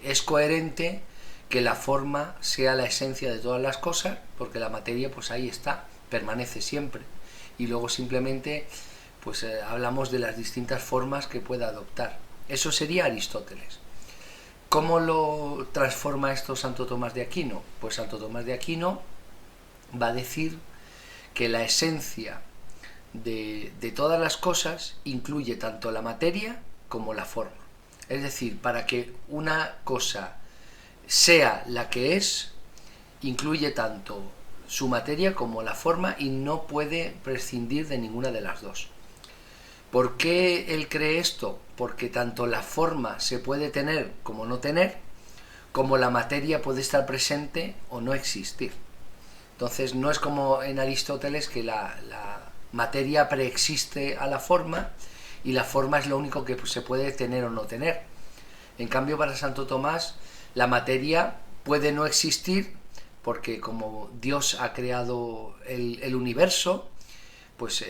es coherente que la forma sea la esencia de todas las cosas, porque la materia pues ahí está, permanece siempre, y luego simplemente pues hablamos de las distintas formas que pueda adoptar. Eso sería Aristóteles. ¿Cómo lo transforma esto Santo Tomás de Aquino? Pues Santo Tomás de Aquino va a decir que la esencia de todas las cosas incluye tanto la materia como la forma. Es decir, para que una cosa sea la que es, incluye tanto su materia como la forma, y no puede prescindir de ninguna de las dos. ¿Por qué él cree esto? Porque tanto la forma se puede tener como no tener, como la materia puede estar presente o no existir. Entonces no es como en Aristóteles, que la materia preexiste a la forma y la forma es lo único que se puede tener o no tener. En cambio, para Santo Tomás, la materia puede no existir, porque como Dios ha creado el universo, pues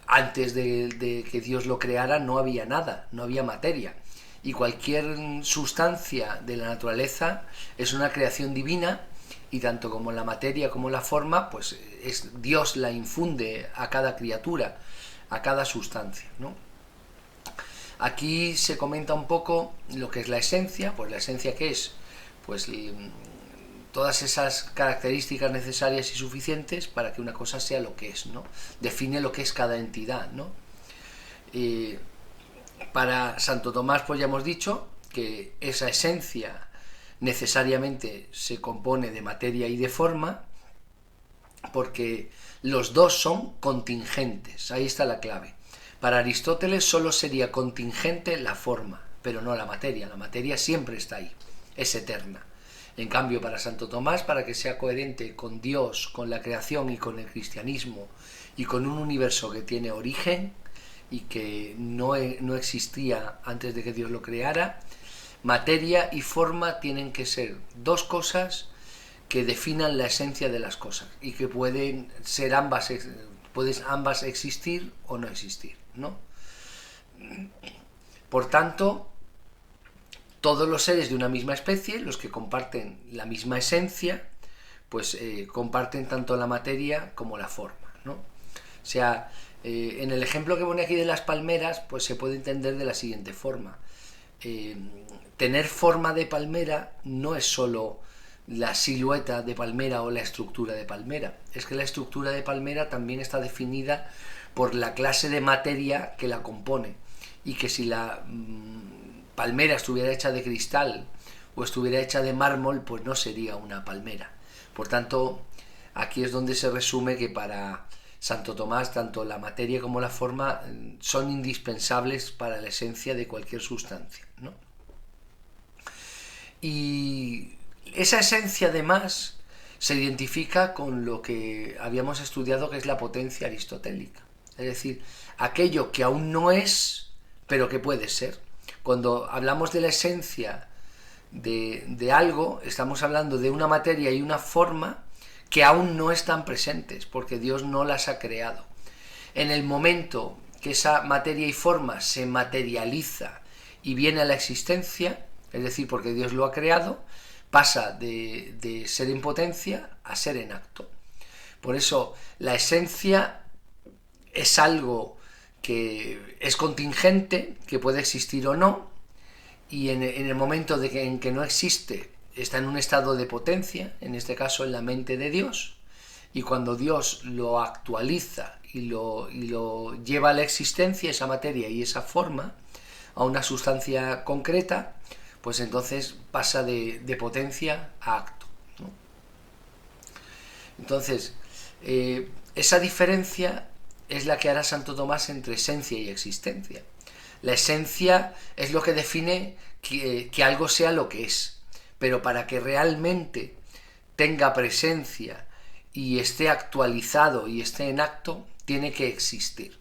antes de que Dios lo creara no había nada, no había materia. Y cualquier sustancia de la naturaleza es una creación divina, y tanto como la materia como la forma, pues Dios la infunde a cada criatura, a cada sustancia, ¿no? Aquí se comenta un poco lo que es la esencia. Pues la esencia, ¿qué es? Pues todas esas características necesarias y suficientes para que una cosa sea lo que es, ¿no? Define lo que es cada entidad, ¿no? Para Santo Tomás, pues ya hemos dicho que esa esencia necesariamente se compone de materia y de forma, porque los dos son contingentes. Ahí está la clave. Para Aristóteles solo sería contingente la forma, pero no la materia. La materia siempre está ahí, es eterna. En cambio, para Santo Tomás, para que sea coherente con Dios, con la creación y con el cristianismo, y con un universo que tiene origen y que no existía antes de que Dios lo creara, materia y forma tienen que ser dos cosas que definan la esencia de las cosas, y que pueden ser ambas existir o no existir, ¿no? Por tanto, todos los seres de una misma especie, los que comparten la misma esencia, pues comparten tanto la materia como la forma, ¿no? O sea, en el ejemplo que pone aquí de las palmeras, pues se puede entender de la siguiente forma. Tener forma de palmera no es solo la silueta de palmera o la estructura de palmera. Es que la estructura de palmera también está definida por la clase de materia que la compone, y que si la palmera estuviera hecha de cristal o estuviera hecha de mármol, pues no sería una palmera. Por tanto, aquí es donde se resume que para Santo Tomás tanto la materia como la forma son indispensables para la esencia de cualquier sustancia, ¿no? Y esa esencia además se identifica con lo que habíamos estudiado, que es la potencia aristotélica, es decir, aquello que aún no es, pero que puede ser. Cuando hablamos de la esencia de algo, estamos hablando de una materia y una forma que aún no están presentes, porque Dios no las ha creado. En el momento que esa materia y forma se materializa y viene a la existencia, es decir, porque Dios lo ha creado, pasa de ser en potencia a ser en acto. Por eso la esencia es algo que es contingente, que puede existir o no, y en el momento en que no existe, está en un estado de potencia, en este caso en la mente de Dios, y cuando Dios lo actualiza y lo lleva a la existencia, esa materia y esa forma, a una sustancia concreta, pues entonces pasa de potencia a acto, ¿no? Entonces, esa diferencia es la que hará Santo Tomás entre esencia y existencia. La esencia es lo que define que algo sea lo que es, pero para que realmente tenga presencia y esté actualizado y esté en acto, tiene que existir.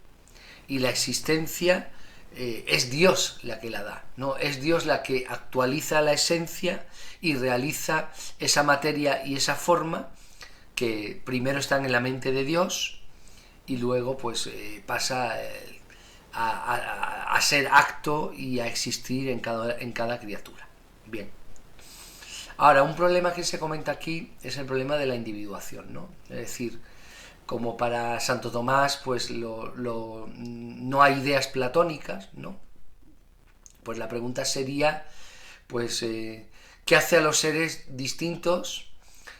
Y la existencia es Dios la que la da, ¿no? Es Dios la que actualiza la esencia y realiza esa materia y esa forma que primero están en la mente de Dios y luego pues pasa a ser acto y a existir en cada criatura. Bien. Ahora, un problema que se comenta aquí es el problema de la individuación, ¿no? Es decir, como para Santo Tomás pues no hay ideas platónicas, ¿no? Pues la pregunta sería, pues, ¿qué hace a los seres distintos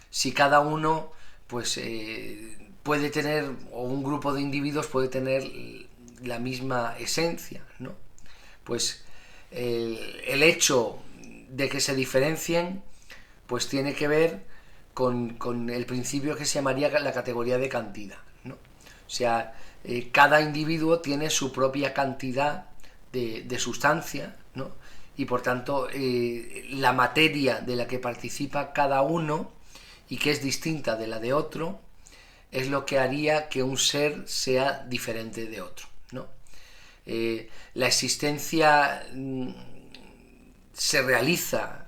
si cada uno pues puede tener, o un grupo de individuos puede tener la misma esencia, ¿no? Pues el hecho de que se diferencien pues tiene que ver con el principio que se llamaría la categoría de cantidad, ¿no? O sea, cada individuo tiene su propia cantidad de sustancia, ¿no? Y por tanto la materia de la que participa cada uno y que es distinta de la de otro es lo que haría que un ser sea diferente de otro, ¿no? La existencia se realiza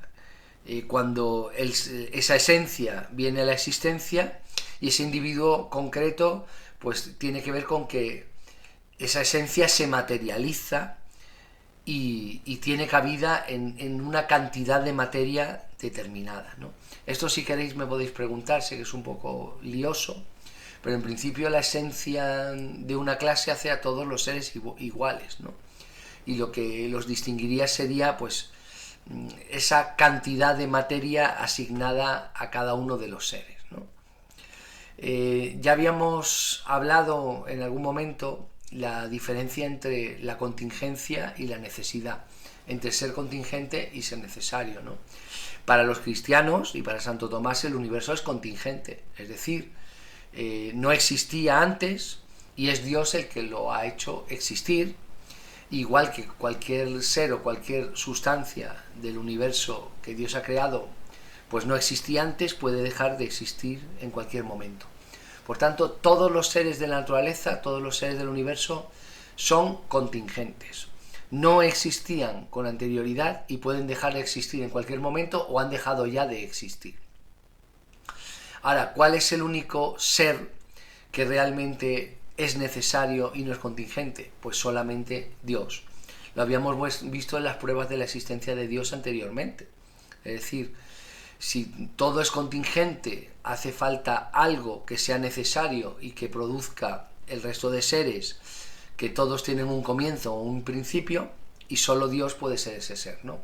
cuando esa esencia viene a la existencia, y ese individuo concreto pues tiene que ver con que esa esencia se materializa y tiene cabida en una cantidad de materia determinada, ¿no? Esto, si queréis, me podéis preguntar, sé que es un poco lioso, pero en principio la esencia de una clase hace a todos los seres iguales, ¿no? Y lo que los distinguiría sería pues esa cantidad de materia asignada a cada uno de los seres, ¿no? Ya habíamos hablado en algún momento la diferencia entre la contingencia y la necesidad, entre ser contingente y ser necesario, ¿no? Para los cristianos y para Santo Tomás el universo es contingente, es decir, no existía antes y es Dios el que lo ha hecho existir, igual que cualquier ser o cualquier sustancia del universo que Dios ha creado pues no existía antes, puede dejar de existir en cualquier momento. Por tanto, todos los seres de la naturaleza, todos los seres del universo son contingentes. No existían con anterioridad y pueden dejar de existir en cualquier momento o han dejado ya de existir. Ahora, ¿cuál es el único ser que realmente es necesario y no es contingente? Pues solamente Dios. Lo habíamos visto en las pruebas de la existencia de Dios anteriormente. Es decir, si todo es contingente, hace falta algo que sea necesario y que produzca el resto de seres, que todos tienen un comienzo o un principio, y solo Dios puede ser ese ser, ¿no?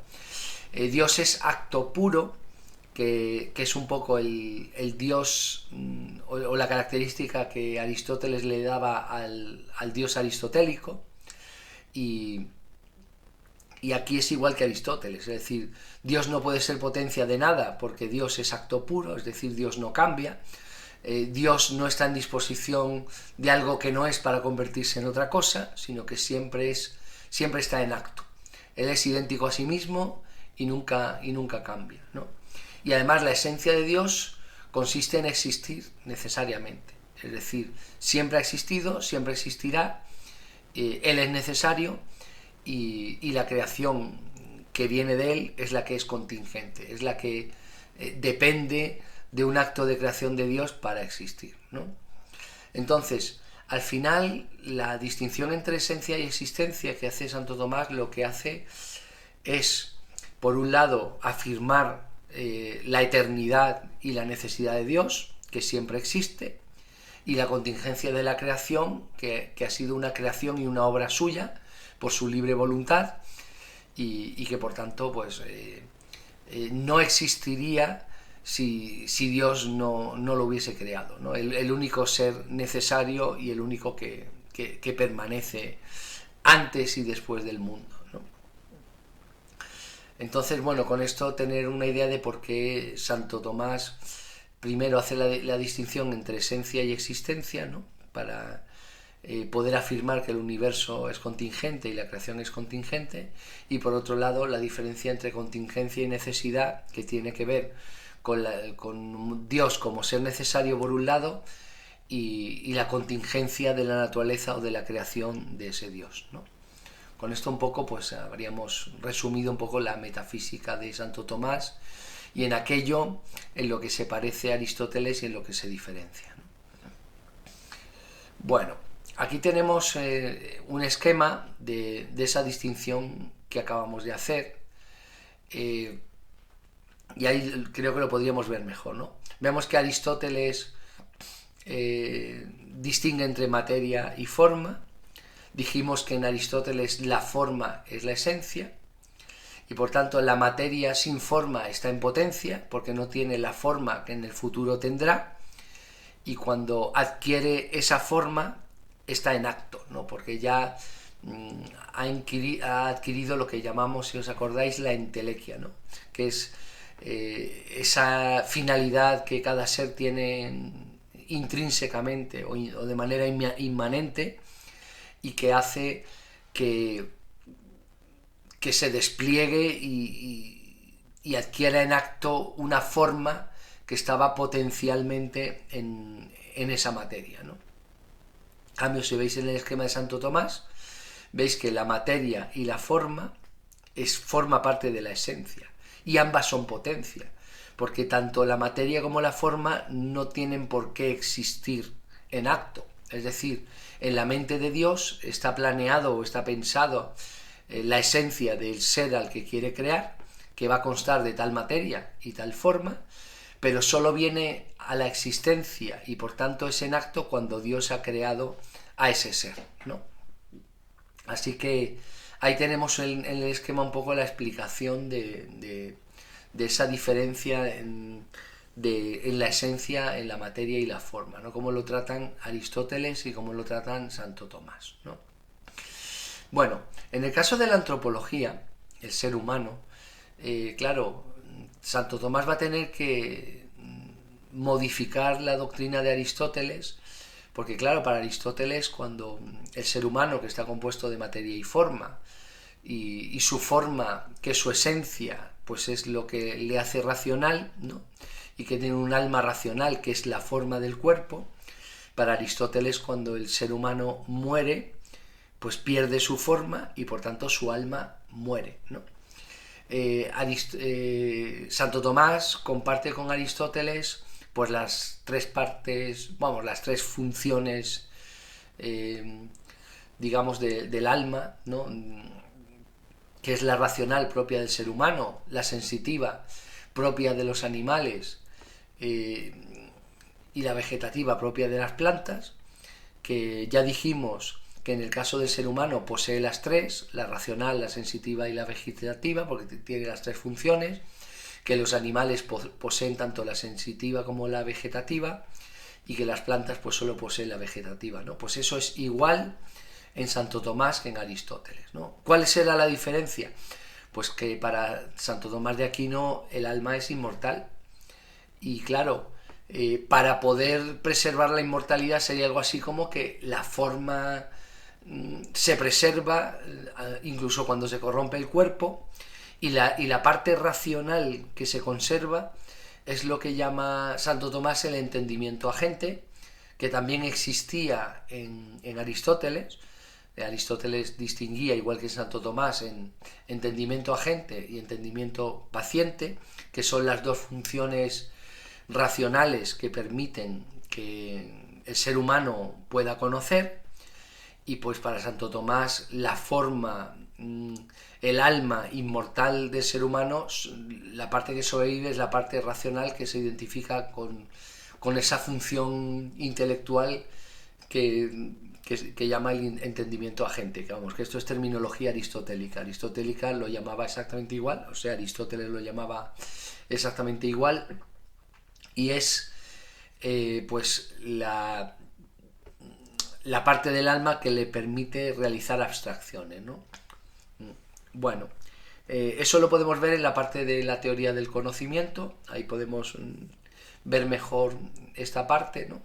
Dios es acto puro, que es un poco el Dios o la característica que Aristóteles le daba al Dios aristotélico, y aquí es igual que Aristóteles, es decir, Dios no puede ser potencia de nada porque Dios es acto puro, es decir, Dios no cambia, Dios no está en disposición de algo que no es para convertirse en otra cosa, sino que siempre está en acto. Él es idéntico a sí mismo y nunca cambia, ¿no? Y además la esencia de Dios consiste en existir necesariamente, es decir, siempre ha existido, siempre existirá, Él es necesario, y la creación que viene de Él es la que es contingente, es la que depende de un acto de creación de Dios para existir, ¿no? Entonces, al final, la distinción entre esencia y existencia que hace Santo Tomás lo que hace es, por un lado, afirmar la eternidad y la necesidad de Dios, que siempre existe, y la contingencia de la creación, que ha sido una creación y una obra suya, por su libre voluntad, y que por tanto pues no existiría si Dios no lo hubiese creado, ¿no? El único ser necesario y el único que permanece antes y después del mundo, ¿no? Entonces, bueno, con esto tener una idea de por qué Santo Tomás primero hace la distinción entre esencia y existencia, ¿no? Para poder afirmar que el universo es contingente y la creación es contingente, y por otro lado la diferencia entre contingencia y necesidad, que tiene que ver con Dios como ser necesario por un lado, y la contingencia de la naturaleza o de la creación de ese Dios, ¿no? Con esto un poco pues habríamos resumido un poco la metafísica de Santo Tomás, y en aquello en lo que se parece a Aristóteles y en lo que se diferencia, ¿no? Bueno, aquí tenemos un esquema de esa distinción que acabamos de hacer, y ahí creo que lo podríamos ver mejor, ¿no? Vemos que Aristóteles distingue entre materia y forma. Dijimos que en Aristóteles la forma es la esencia, y por tanto la materia sin forma está en potencia, porque no tiene la forma que en el futuro tendrá, y cuando adquiere esa forma está en acto, ¿no? Porque ya ha adquirido lo que llamamos, si os acordáis, la entelequia, ¿no? Que es esa finalidad que cada ser tiene intrínsecamente o de manera inmanente, y que hace que se despliegue y adquiera en acto una forma que estaba potencialmente en esa materia, ¿no? En cambio, si veis en el esquema de Santo Tomás, veis que la materia y la forma forma parte de la esencia, y ambas son potencia, porque tanto la materia como la forma no tienen por qué existir en acto. Es decir, en la mente de Dios está planeado o está pensado la esencia del ser al que quiere crear, que va a constar de tal materia y tal forma, pero solo viene a la existencia y por tanto es en acto cuando Dios ha creado a ese ser, ¿no? Así que ahí tenemos en el esquema un poco la explicación de esa diferencia en la esencia, en la materia y la forma, ¿no? Cómo lo tratan Aristóteles y cómo lo tratan Santo Tomás, ¿no? Bueno, en el caso de la antropología, el ser humano, claro, Santo Tomás va a tener que modificar la doctrina de Aristóteles, porque claro, para Aristóteles, cuando el ser humano, que está compuesto de materia y forma, y su forma, que es su esencia, pues es lo que le hace racional, ¿no? Y que tiene un alma racional, que es la forma del cuerpo, para Aristóteles, cuando el ser humano muere, pues pierde su forma y por tanto su alma muere, ¿no? Santo Tomás comparte con Aristóteles pues las tres partes, vamos, las tres funciones, digamos, del alma, ¿no? Que es la racional propia del ser humano, la sensitiva propia de los animales, y la vegetativa propia de las plantas, que ya dijimos que en el caso del ser humano posee las tres, la racional, la sensitiva y la vegetativa, porque tiene las tres funciones, que los animales poseen tanto la sensitiva como la vegetativa, y que las plantas pues solo poseen la vegetativa, ¿no? Pues eso es igual en Santo Tomás que en Aristóteles, ¿no? ¿Cuál será la diferencia? Pues que para Santo Tomás de Aquino el alma es inmortal, y claro, para poder preservar la inmortalidad sería algo así como que la forma se preserva incluso cuando se corrompe el cuerpo, y la parte racional que se conserva es lo que llama Santo Tomás el entendimiento agente, que también existía en Aristóteles. Aristóteles distinguía, igual que Santo Tomás, en entendimiento agente y entendimiento paciente, que son las dos funciones racionales que permiten que el ser humano pueda conocer. Y pues para Santo Tomás la forma, el alma inmortal del ser humano, la parte que sobrevive es la parte racional, que se identifica con esa función intelectual que llama el entendimiento agente, que vamos, que esto es terminología aristotélica. Aristotélica lo llamaba exactamente igual, o sea, Aristóteles lo llamaba exactamente igual, y es pues la parte del alma que le permite realizar abstracciones, ¿no? Bueno, eso lo podemos ver en la parte de la teoría del conocimiento, ahí podemos ver mejor esta parte, ¿no?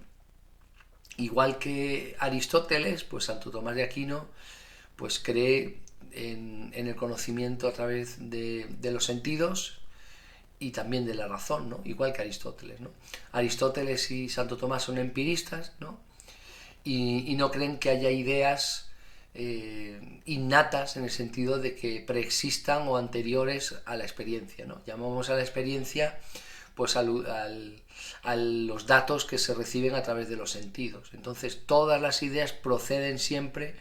Igual que Aristóteles, pues Santo Tomás de Aquino pues cree en el conocimiento a través de los sentidos y también de la razón, ¿no? Igual que Aristóteles, ¿no? Aristóteles y Santo Tomás son empiristas, ¿no? Y no creen que haya ideas innatas, en el sentido de que preexistan o anteriores a la experiencia, ¿no? Llamamos a la experiencia pues a los datos que se reciben a través de los sentidos. Entonces todas las ideas proceden siempre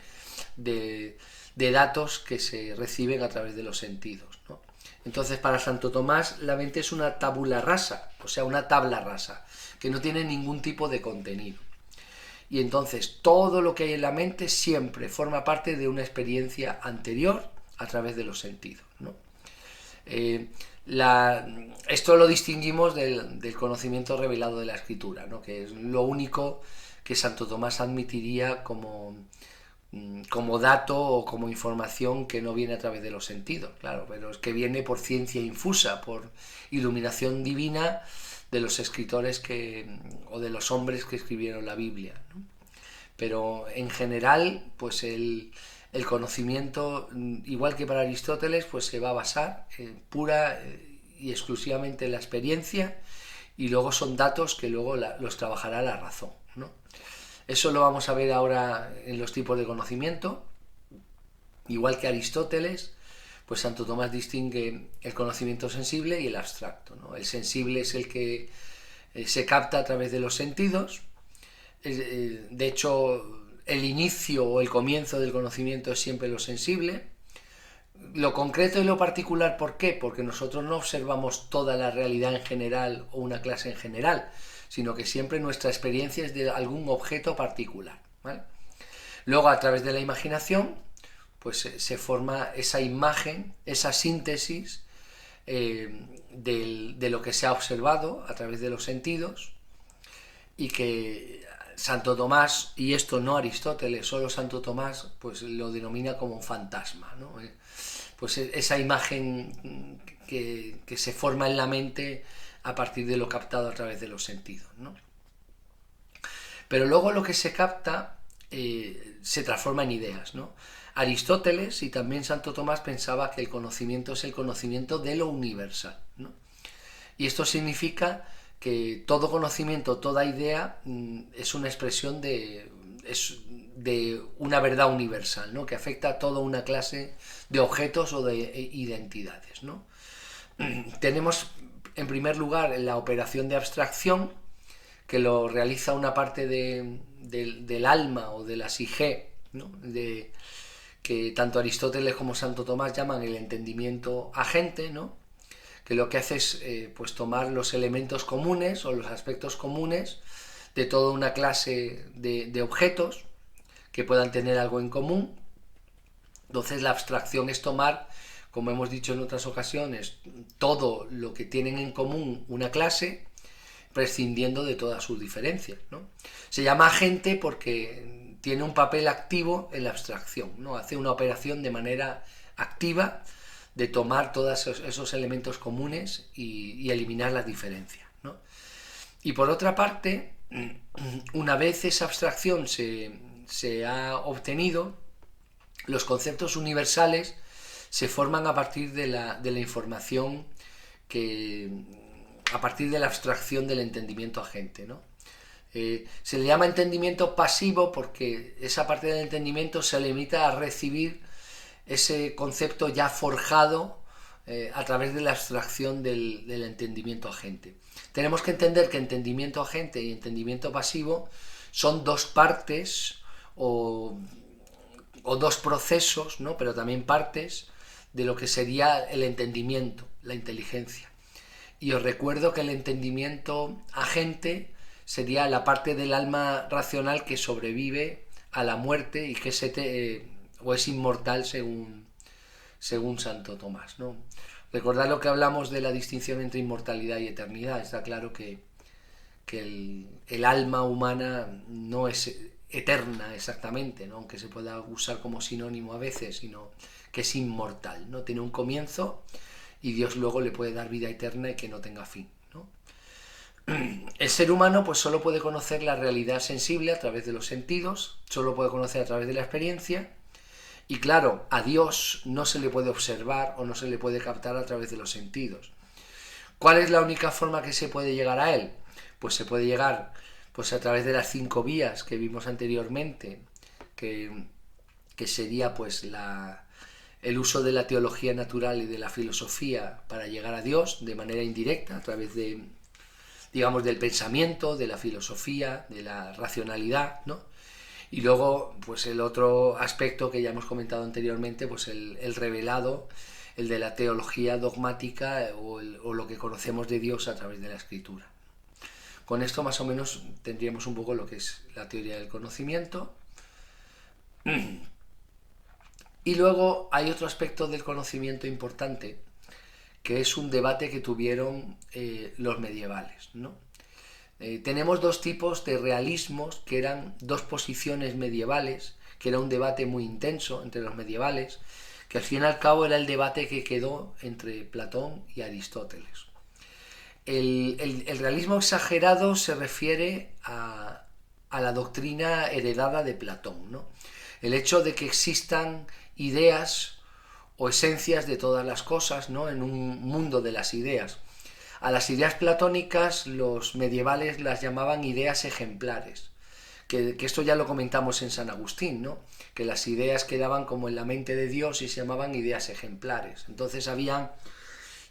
de datos que se reciben a través de los sentidos, ¿no? Entonces para Santo Tomás la mente es una tabula rasa, o sea, una tabla rasa, que no tiene ningún tipo de contenido. Y entonces todo lo que hay en la mente siempre forma parte de una experiencia anterior a través de los sentidos, ¿no? Esto lo distinguimos del conocimiento revelado de la Escritura, ¿no? Que es lo único que Santo Tomás admitiría como dato o como información que no viene a través de los sentidos, claro, pero es que viene por ciencia infusa, por iluminación divina de los escritores o de los hombres que escribieron la Biblia, ¿no? Pero en general, pues el conocimiento, igual que para Aristóteles, pues se va a basar pura y exclusivamente en la experiencia, y luego son datos que luego los trabajará la razón, ¿no? Eso lo vamos a ver ahora en los tipos de conocimiento. Igual que Aristóteles, pues Santo Tomás distingue el conocimiento sensible y el abstracto, ¿no? El sensible es el que se capta a través de los sentidos. De hecho, el inicio o el comienzo del conocimiento es siempre lo sensible. Lo concreto y lo particular, ¿por qué? Porque nosotros no observamos toda la realidad en general o una clase en general, sino que siempre nuestra experiencia es de algún objeto particular, ¿vale? Luego, a través de la imaginación, pues se forma esa imagen, esa síntesis de lo que se ha observado a través de los sentidos, y que Santo Tomás, y esto no Aristóteles, solo Santo Tomás, pues lo denomina como un fantasma, ¿no? Pues esa imagen que se forma en la mente a partir de lo captado a través de los sentidos, ¿no? Pero luego lo que se capta se transforma en ideas, ¿no? Aristóteles y también Santo Tomás pensaba que el conocimiento es el conocimiento de lo universal, ¿no? Y esto significa que todo conocimiento, toda idea es una expresión de una verdad universal, ¿no? Que afecta a toda una clase de objetos o de identidades, ¿no? Tenemos en primer lugar la operación de abstracción, que lo realiza una parte del alma o de la psique, ¿no? Que tanto Aristóteles como Santo Tomás llaman el entendimiento agente, ¿no? Que lo que hace es pues tomar los elementos comunes o los aspectos comunes de toda una clase de objetos que puedan tener algo en común. Entonces la abstracción es tomar como hemos dicho en otras ocasiones, todo lo que tienen en común una clase, prescindiendo de todas sus diferencias, ¿no? Se llama agente porque tiene un papel activo en la abstracción, ¿no? Hace una operación de manera activa de tomar todos esos elementos comunes y eliminar las diferencias, ¿no? Y por otra parte, una vez esa abstracción se ha obtenido, los conceptos universales se forman a partir de la información a partir de la abstracción del entendimiento agente, ¿no? Se le llama entendimiento pasivo porque esa parte del entendimiento se limita a recibir ese concepto ya forjado a través de la abstracción del entendimiento agente. Tenemos que entender que entendimiento agente y entendimiento pasivo son dos partes o dos procesos, ¿no? Pero también partes de lo que sería el entendimiento, la inteligencia. Y os recuerdo que el entendimiento agente sería la parte del alma racional que sobrevive a la muerte y que es inmortal según Santo Tomás, ¿no? Recordad lo que hablamos de la distinción entre inmortalidad y eternidad. Está claro que el alma humana no es eterna exactamente, ¿no? Aunque se pueda usar como sinónimo a veces, sino que es inmortal, ¿no? Tiene un comienzo y Dios luego le puede dar vida eterna y que no tenga fin, ¿no? El ser humano pues solo puede conocer la realidad sensible a través de los sentidos, solo puede conocer a través de la experiencia, y claro, a Dios no se le puede observar o no se le puede captar a través de los sentidos. ¿Cuál es la única forma que se puede llegar a Él? Pues se puede llegar pues a través de las 5 vías que vimos anteriormente, que sería pues el uso de la teología natural y de la filosofía para llegar a Dios de manera indirecta, a través de, digamos, del pensamiento, de la filosofía, de la racionalidad, ¿no? Y luego, pues el otro aspecto que ya hemos comentado anteriormente, pues el revelado, el de la teología dogmática o lo que conocemos de Dios a través de la Escritura. Con esto más o menos tendríamos un poco lo que es la teoría del conocimiento. Y luego hay otro aspecto del conocimiento importante, que es un debate que tuvieron los medievales, ¿no? Tenemos dos tipos de realismos, que eran dos posiciones medievales, que era un debate muy intenso entre los medievales, que al fin y al cabo era el debate que quedó entre Platón y Aristóteles. El realismo exagerado se refiere a la doctrina heredada de Platón, ¿no? El hecho de que existan ideas o esencias de todas las cosas, ¿no? En un mundo de las ideas. A las ideas platónicas los medievales las llamaban ideas ejemplares, que esto ya lo comentamos en San Agustín, ¿no? Que las ideas quedaban como en la mente de Dios y se llamaban ideas ejemplares. Entonces habían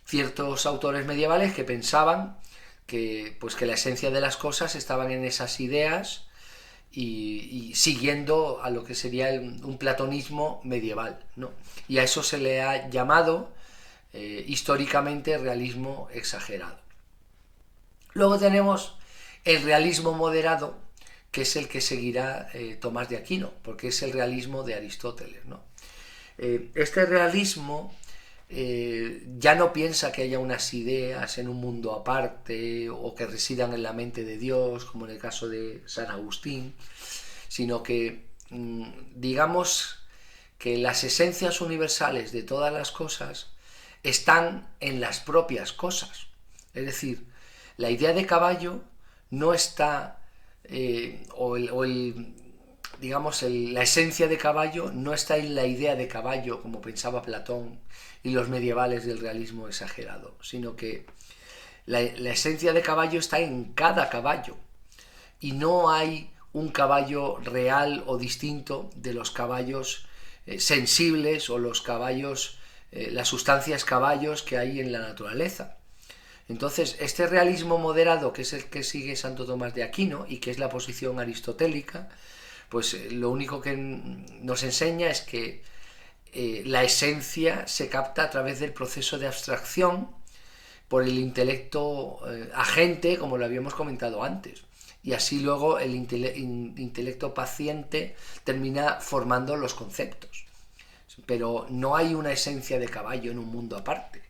ciertos autores medievales que pensaban que la esencia de las cosas estaban en esas ideas y siguiendo a lo que sería un platonismo medieval, ¿no? Y a eso se le ha llamado históricamente realismo exagerado. Luego tenemos el realismo moderado, que es el que seguirá Tomás de Aquino, porque es el realismo de Aristóteles, ¿no? Este realismo ya no piensa que haya unas ideas en un mundo aparte o que residan en la mente de Dios, como en el caso de San Agustín, sino que digamos que las esencias universales de todas las cosas están en las propias cosas. Es decir, la idea de caballo no está, la esencia de caballo no está en la idea de caballo, como pensaba Platón y los medievales del realismo exagerado, sino que la esencia de caballo está en cada caballo y no hay un caballo real o distinto de los caballos sensibles o los caballos las sustancias caballos que hay en la naturaleza. Entonces, este realismo moderado, que es el que sigue Santo Tomás de Aquino y que es la posición aristotélica, pues lo único que nos enseña es que la esencia se capta a través del proceso de abstracción por el intelecto agente, como lo habíamos comentado antes. Y así luego el intelecto paciente termina formando los conceptos. pero no hay una esencia de caballo en un mundo aparte,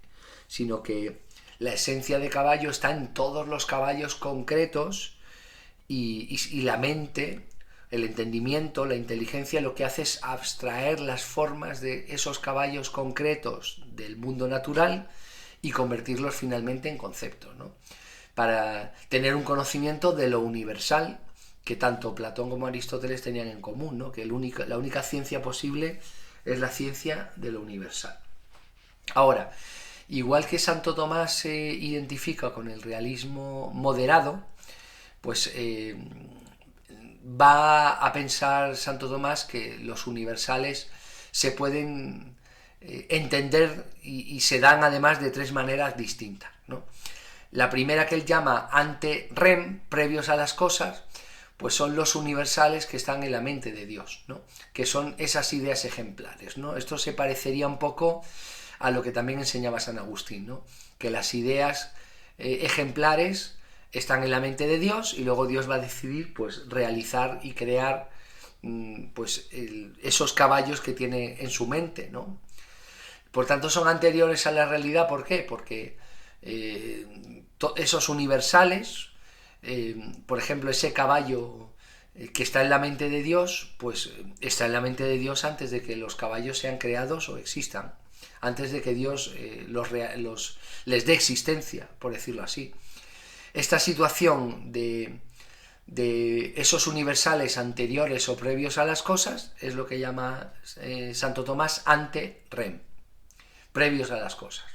sino que la esencia de caballo está en todos los caballos concretos y la mente, el entendimiento, la inteligencia, lo que hace es abstraer las formas de esos caballos concretos del mundo natural y convertirlos finalmente en conceptos, ¿no? Para tener un conocimiento de lo universal que tanto Platón como Aristóteles tenían en común, ¿no? Que la única ciencia posible es la ciencia de lo universal. Ahora, igual que Santo Tomás se identifica con el realismo moderado, pues va a pensar Santo Tomás que los universales se pueden entender y se dan además de tres maneras distintas, ¿no? La primera, que él llama ante rem, previos a las cosas, pues son los universales que están en la mente de Dios, ¿no? Que son esas ideas ejemplares, ¿no? Esto se parecería un poco a lo que también enseñaba San Agustín, ¿no? Que las ideas ejemplares están en la mente de Dios y luego Dios va a decidir, pues, realizar y crear pues esos caballos que tiene en su mente, ¿no? Por tanto, son anteriores a la realidad. ¿Por qué? Porque esos universales, por ejemplo, ese caballo que está en la mente de Dios, pues está en la mente de Dios antes de que los caballos sean creados o existan, antes de que Dios les dé existencia, por decirlo así. Esta situación de esos universales anteriores o previos a las cosas es lo que llama Santo Tomás ante rem, previos a las cosas.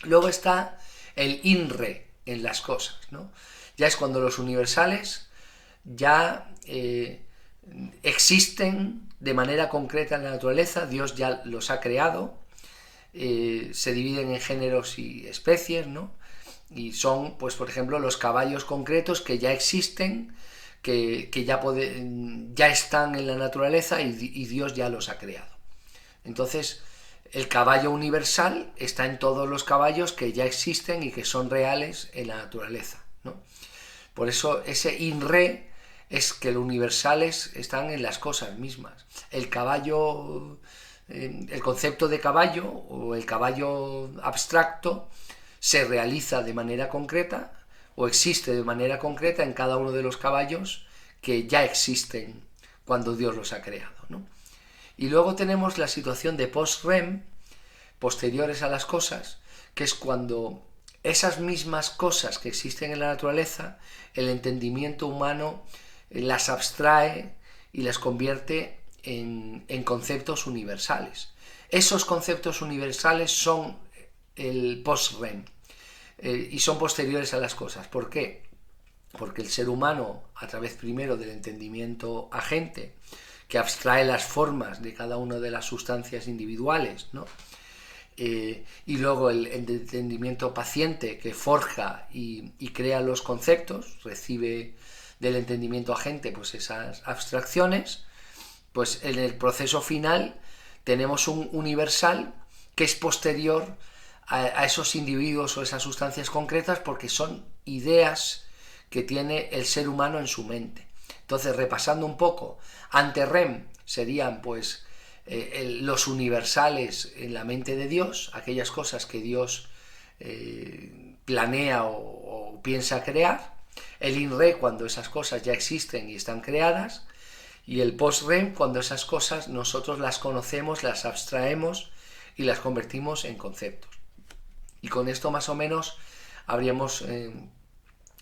Luego está el in re en las cosas, ¿no? Ya es cuando los universales ya existen de manera concreta en la naturaleza, Dios ya los ha creado, se dividen en géneros y especies, ¿no? Y son, pues, por ejemplo, los caballos concretos que ya existen, que ya están en la naturaleza y Dios ya los ha creado. Entonces, el caballo universal está en todos los caballos que ya existen y que son reales en la naturaleza, ¿no? Por eso ese in re es que los universales están en las cosas mismas. El caballo, el concepto de caballo o el caballo abstracto se realiza de manera concreta o existe de manera concreta en cada uno de los caballos que ya existen cuando Dios los ha creado, ¿no? Y luego tenemos la situación de post-rem, posteriores a las cosas, que es cuando esas mismas cosas que existen en la naturaleza, el entendimiento humano las abstrae y las convierte en conceptos universales. Esos conceptos universales son el post-rem y son posteriores a las cosas. ¿Por qué? Porque el ser humano, a través primero del entendimiento agente, que abstrae las formas de cada una de las sustancias individuales, ¿no? Y luego el entendimiento paciente, que forja y crea los conceptos, recibe del entendimiento agente pues esas abstracciones, pues en el proceso final tenemos un universal que es posterior a esos individuos o esas sustancias concretas, porque son ideas que tiene el ser humano en su mente. Entonces, repasando un poco, ante rem serían pues los universales en la mente de Dios, aquellas cosas que Dios planea o piensa crear, el in re cuando esas cosas ya existen y están creadas, y el post rem cuando esas cosas nosotros las conocemos, las abstraemos y las convertimos en conceptos. Y con esto más o menos habríamos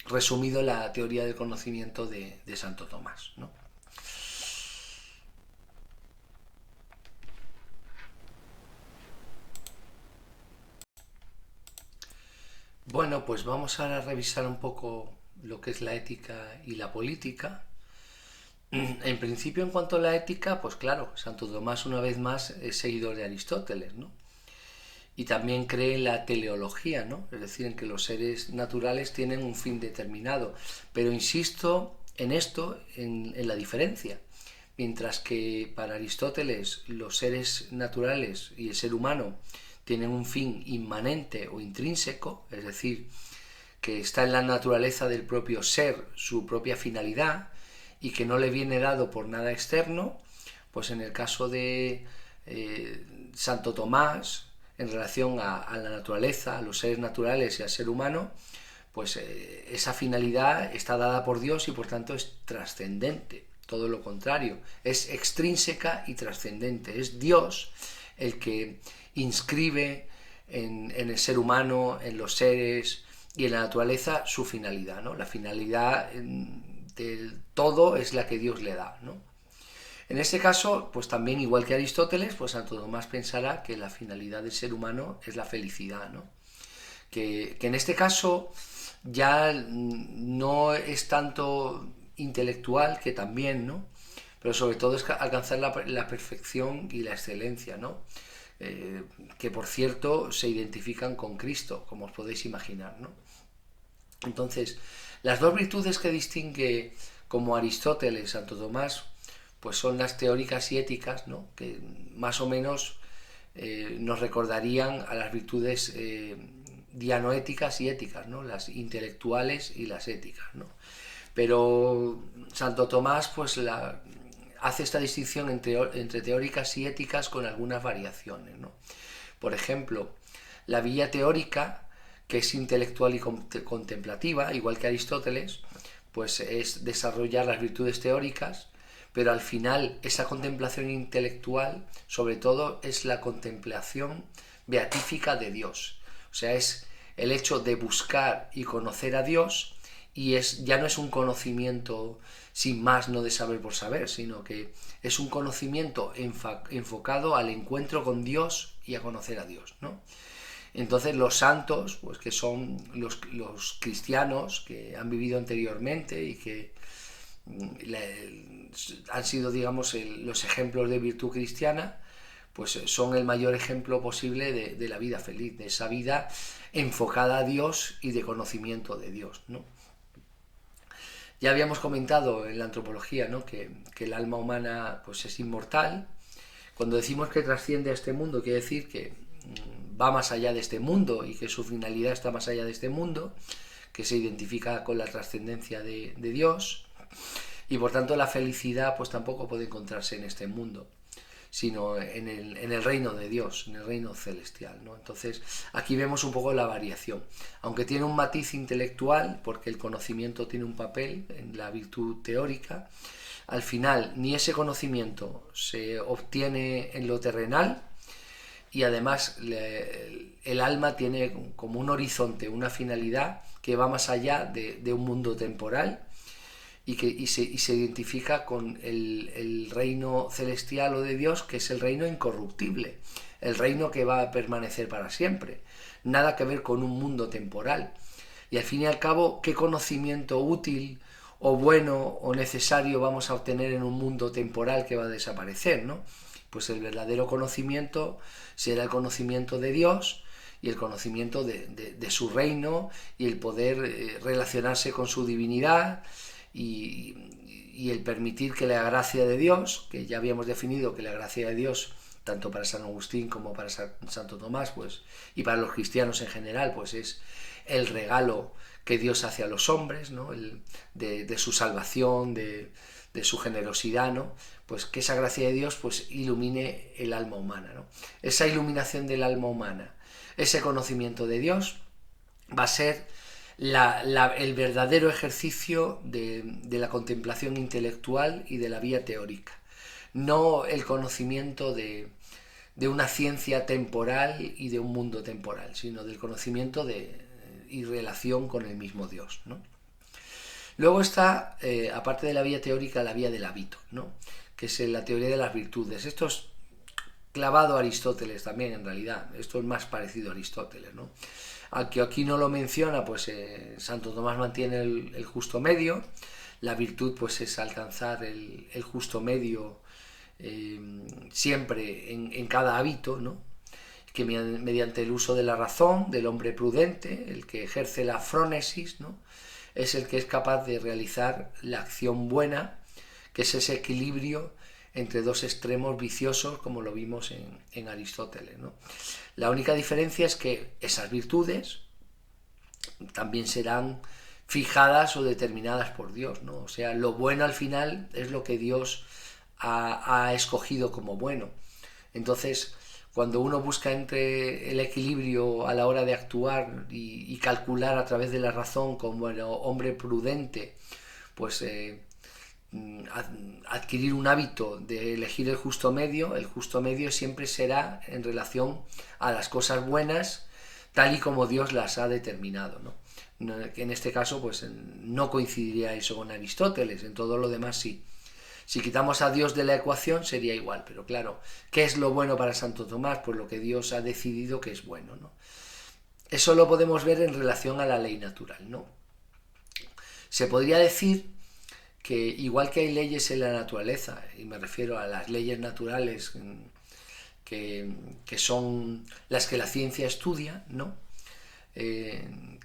resumido la teoría del conocimiento de Santo Tomás, ¿no? Bueno, pues vamos ahora a revisar un poco lo que es la ética y la política. En principio, en cuanto a la ética, pues claro, Santo Tomás una vez más es seguidor de Aristóteles, ¿no? Y también cree en la teleología, ¿no? Es decir, en que los seres naturales tienen un fin determinado. Pero insisto en esto, en la diferencia. Mientras que para Aristóteles los seres naturales y el ser humano tienen un fin inmanente o intrínseco, es decir, que está en la naturaleza del propio ser, su propia finalidad, y que no le viene dado por nada externo, pues en el caso de Santo Tomás, en relación a la naturaleza, a los seres naturales y al ser humano, pues esa finalidad está dada por Dios y por tanto es trascendente. Todo lo contrario, es extrínseca y trascendente. Es Dios el que inscribe en el ser humano, en los seres y en la naturaleza su finalidad, ¿no? La finalidad del todo es la que Dios le da, ¿no? En este caso, pues también, igual que Aristóteles, pues Santo Tomás pensará que la finalidad del ser humano es la felicidad, ¿no? Que en este caso ya no es tanto intelectual, que también, ¿no? Pero sobre todo es alcanzar la perfección y la excelencia, ¿no? Que por cierto se identifican con Cristo, como os podéis imaginar, ¿no? Entonces, las dos virtudes que distingue como Aristóteles, Santo Tomás, pues son las teóricas y éticas, ¿no? Que más o menos nos recordarían a las virtudes dianoéticas y éticas, ¿no? Las intelectuales y las éticas, ¿no? Pero Santo Tomás pues hace esta distinción entre teóricas y éticas con algunas variaciones, ¿no? Por ejemplo, la vía teórica, que es intelectual y contemplativa, igual que Aristóteles, pues es desarrollar las virtudes teóricas, pero al final esa contemplación intelectual, sobre todo, es la contemplación beatífica de Dios. O sea, es el hecho de buscar y conocer a Dios, y ya no es un conocimiento sin más, no de saber por saber, sino que es un conocimiento enfocado al encuentro con Dios y a conocer a Dios, ¿no? Entonces los santos, pues que son los cristianos que han vivido anteriormente y que han sido, digamos, los ejemplos de virtud cristiana, pues son el mayor ejemplo posible de la vida feliz, de esa vida enfocada a Dios y de conocimiento de Dios, ¿no? Ya habíamos comentado en la antropología, ¿no? que el alma humana pues es inmortal. Cuando decimos que trasciende a este mundo, quiere decir que va más allá de este mundo y que su finalidad está más allá de este mundo, que se identifica con la trascendencia de Dios, y por tanto la felicidad pues tampoco puede encontrarse en este mundo, sino en el reino de Dios, en el reino celestial, ¿no? Entonces aquí vemos un poco la variación, aunque tiene un matiz intelectual, porque el conocimiento tiene un papel en la virtud teórica. Al final ni ese conocimiento se obtiene en lo terrenal, y además el alma tiene como un horizonte, una finalidad que va más allá de un mundo temporal, y se identifica con el reino celestial o de Dios, que es el reino incorruptible, el reino que va a permanecer para siempre, nada que ver con un mundo temporal. Y al fin y al cabo, ¿qué conocimiento útil o bueno o necesario vamos a obtener en un mundo temporal que va a desaparecer, ¿no? Pues el verdadero conocimiento será el conocimiento de Dios y el conocimiento de su reino, y el poder relacionarse con su divinidad, y el permitir que la gracia de Dios, que ya habíamos definido que la gracia de Dios, tanto para San Agustín como para Santo Tomás, pues, y para los cristianos en general, pues es el regalo que Dios hace a los hombres, ¿no? De su salvación, de su generosidad, ¿no? Pues que esa gracia de Dios pues ilumine el alma humana, ¿no? Esa iluminación del alma humana, ese conocimiento de Dios, va a ser el verdadero ejercicio de la contemplación intelectual y de la vía teórica, no el conocimiento de una ciencia temporal y de un mundo temporal, sino del conocimiento y relación con el mismo Dios, ¿no? Luego está, aparte de la vía teórica, la vía del hábito, ¿no? Que es la teoría de las virtudes. Esto es clavado a Aristóteles también, en realidad. Esto es más parecido a Aristóteles, ¿no? Aunque aquí no lo menciona, pues Santo Tomás mantiene el justo medio. La virtud pues es alcanzar el justo medio siempre en cada hábito, ¿no? Que mediante el uso de la razón, del hombre prudente, el que ejerce la frónesis, ¿no? Es el que es capaz de realizar la acción buena, que es ese equilibrio entre dos extremos viciosos, como lo vimos en Aristóteles, ¿no? La única diferencia es que esas virtudes también serán fijadas o determinadas por Dios, ¿no? O sea, lo bueno al final es lo que Dios ha escogido como bueno. Entonces, cuando uno busca entre el equilibrio a la hora de actuar y calcular a través de la razón como el hombre prudente, pues adquirir un hábito de elegir el justo medio siempre será en relación a las cosas buenas tal y como Dios las ha determinado, ¿no? Que en este caso pues no coincidiría eso con Aristóteles, en todo lo demás sí. Si quitamos a Dios de la ecuación sería igual, pero claro, ¿qué es lo bueno para Santo Tomás? Pues lo que Dios ha decidido que es bueno, ¿no? Eso lo podemos ver en relación a la ley natural, ¿no? Se podría decir que igual que hay leyes en la naturaleza, y me refiero a las leyes naturales que son las que la ciencia estudia, ¿no?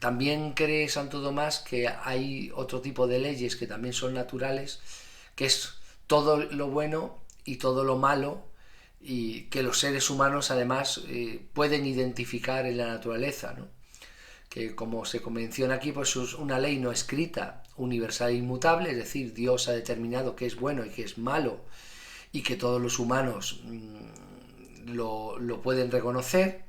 También cree Santo Tomás que hay otro tipo de leyes que también son naturales, que es todo lo bueno y todo lo malo, y que los seres humanos además pueden identificar en la naturaleza, ¿no? Que como se menciona aquí, pues es una ley no escrita, universal e inmutable, es decir, Dios ha determinado qué es bueno y qué es malo, y que todos los humanos lo pueden reconocer,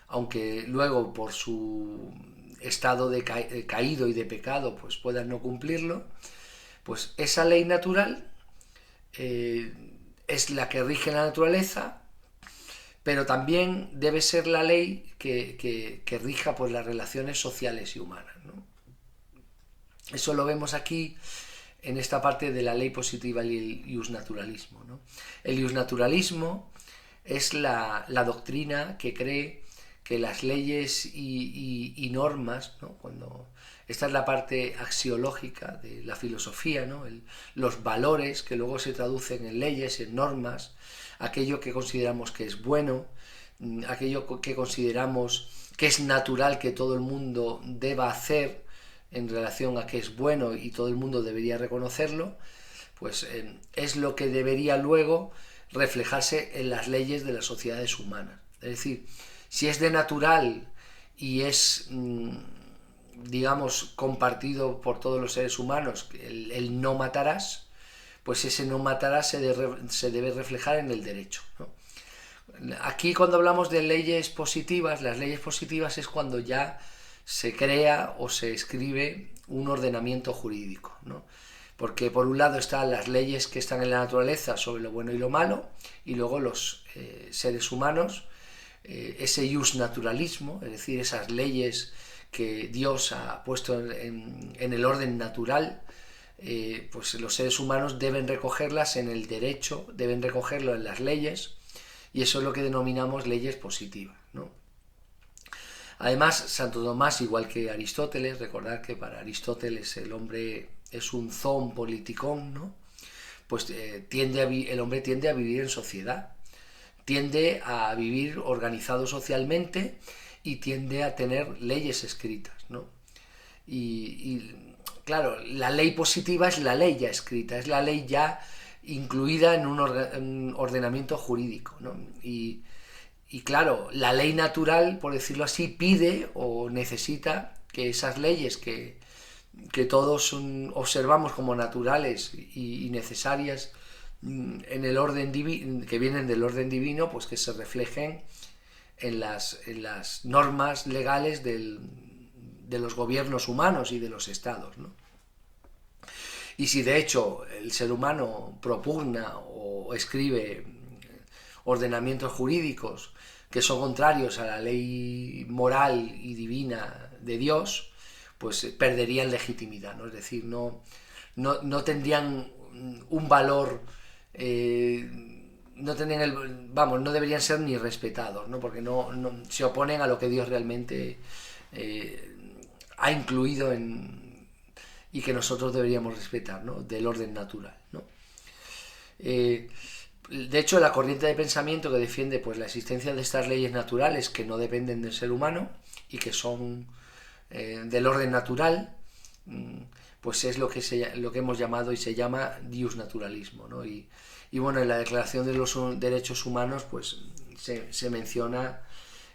aunque luego por su estado de caído y de pecado pues puedan no cumplirlo. Pues esa ley natural es la que rige la naturaleza, pero también debe ser la ley que rija pues las relaciones sociales y humanas, ¿no? Eso lo vemos aquí en esta parte de la ley positiva y el iusnaturalismo, ¿no? El iusnaturalismo es la doctrina que cree que las leyes y normas, ¿no? Esta es la parte axiológica de la filosofía, ¿no? Los valores que luego se traducen en leyes, en normas, aquello que consideramos que es bueno, aquello que consideramos que es natural que todo el mundo deba hacer en relación a que es bueno y todo el mundo debería reconocerlo, pues es lo que debería luego reflejarse en las leyes de las sociedades humanas. Es decir, si es de natural y es, digamos, compartido por todos los seres humanos, el no matarás, pues ese no matarás se debe reflejar en el derecho, ¿no? Aquí cuando hablamos de leyes positivas, las leyes positivas es cuando ya se crea o se escribe un ordenamiento jurídico, ¿no? Porque por un lado están las leyes que están en la naturaleza sobre lo bueno y lo malo, y luego los seres humanos, ese iusnaturalismo, es decir, esas leyes que Dios ha puesto en el orden natural, pues los seres humanos deben recogerlas en el derecho, deben recogerlo en las leyes, y eso es lo que denominamos leyes positivas, ¿no? Además, Santo Tomás, igual que Aristóteles, recordad que para Aristóteles el hombre es un zoon politikon, ¿no? Pues el hombre tiende a vivir en sociedad, tiende a vivir organizado socialmente y tiende a tener leyes escritas, ¿no? Y claro, la ley positiva es la ley ya escrita, es la ley ya incluida en un ordenamiento jurídico, ¿no? Y claro, la ley natural, por decirlo así, pide o necesita que esas leyes que todos observamos como naturales y necesarias en el orden divino, que vienen del orden divino, pues que se reflejen en las normas legales de los gobiernos humanos y de los estados, ¿no? Y si de hecho el ser humano propugna o escribe ordenamientos jurídicos que son contrarios a la ley moral y divina de Dios, pues perderían legitimidad, ¿no? Es decir, no tendrían un valor, no tendrían no deberían ser ni respetados, ¿no? Porque no se oponen a lo que Dios realmente ha incluido y que nosotros deberíamos respetar, ¿no? Del orden natural, ¿no? De hecho, la corriente de pensamiento que defiende pues la existencia de estas leyes naturales que no dependen del ser humano y que son del orden natural, pues es lo que hemos llamado y se llama iusnaturalismo, ¿no? Y bueno, en la Declaración de los Derechos Humanos pues se menciona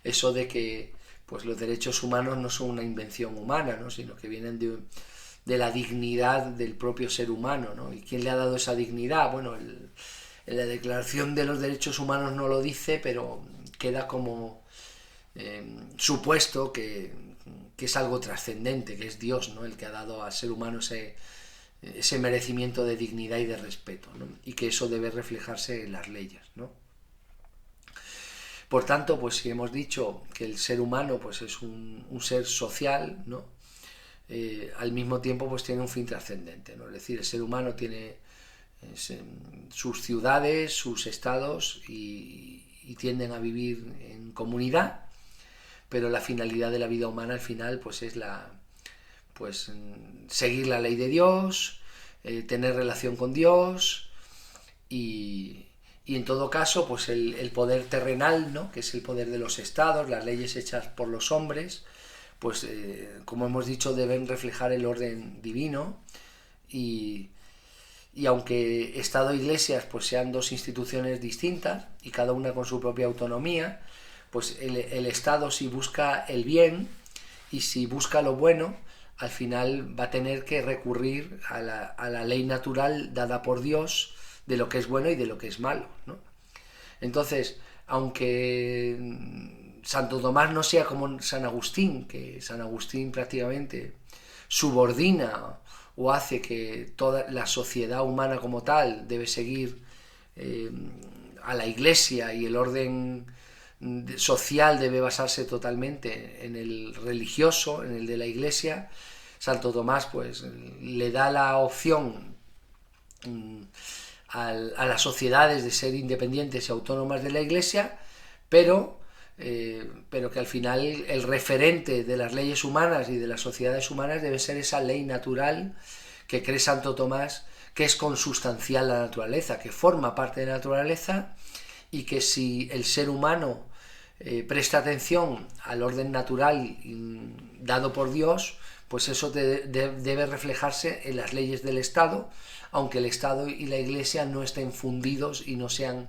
eso de que pues los derechos humanos no son una invención humana, ¿no? Sino que vienen de la dignidad del propio ser humano, ¿no? ¿Y quién le ha dado esa dignidad? Bueno, En la Declaración de los Derechos Humanos no lo dice, pero queda como supuesto que es algo trascendente, que es Dios, ¿no?, el que ha dado al ser humano ese merecimiento de dignidad y de respeto, ¿no?, y que eso debe reflejarse en las leyes, ¿no? Por tanto, pues si hemos dicho que el ser humano pues es un ser social, ¿no?, al mismo tiempo pues tiene un fin trascendente, ¿no? Es decir, el ser humano tiene sus ciudades, sus estados y tienden a vivir en comunidad, pero la finalidad de la vida humana al final pues es seguir la ley de Dios, tener relación con Dios y en todo caso pues el poder terrenal, ¿no?, que es el poder de los estados, las leyes hechas por los hombres, pues como hemos dicho deben reflejar el orden divino y, y aunque Estado e Iglesias pues sean dos instituciones distintas y cada una con su propia autonomía, pues el Estado si busca el bien y si busca lo bueno, al final va a tener que recurrir a la ley natural dada por Dios de lo que es bueno y de lo que es malo, ¿no? Entonces, aunque Santo Tomás no sea como San Agustín, que San Agustín prácticamente subordina o hace que toda la sociedad humana como tal debe seguir a la Iglesia y el orden social debe basarse totalmente en el religioso, en el de la Iglesia, Santo Tomás pues le da la opción a las sociedades de ser independientes y autónomas de la Iglesia, pero que al final el referente de las leyes humanas y de las sociedades humanas debe ser esa ley natural que cree Santo Tomás, que es consustancial a la naturaleza, que forma parte de la naturaleza y que si el ser humano presta atención al orden natural dado por Dios, pues eso debe reflejarse en las leyes del Estado, aunque el Estado y la Iglesia no estén fundidos y no sean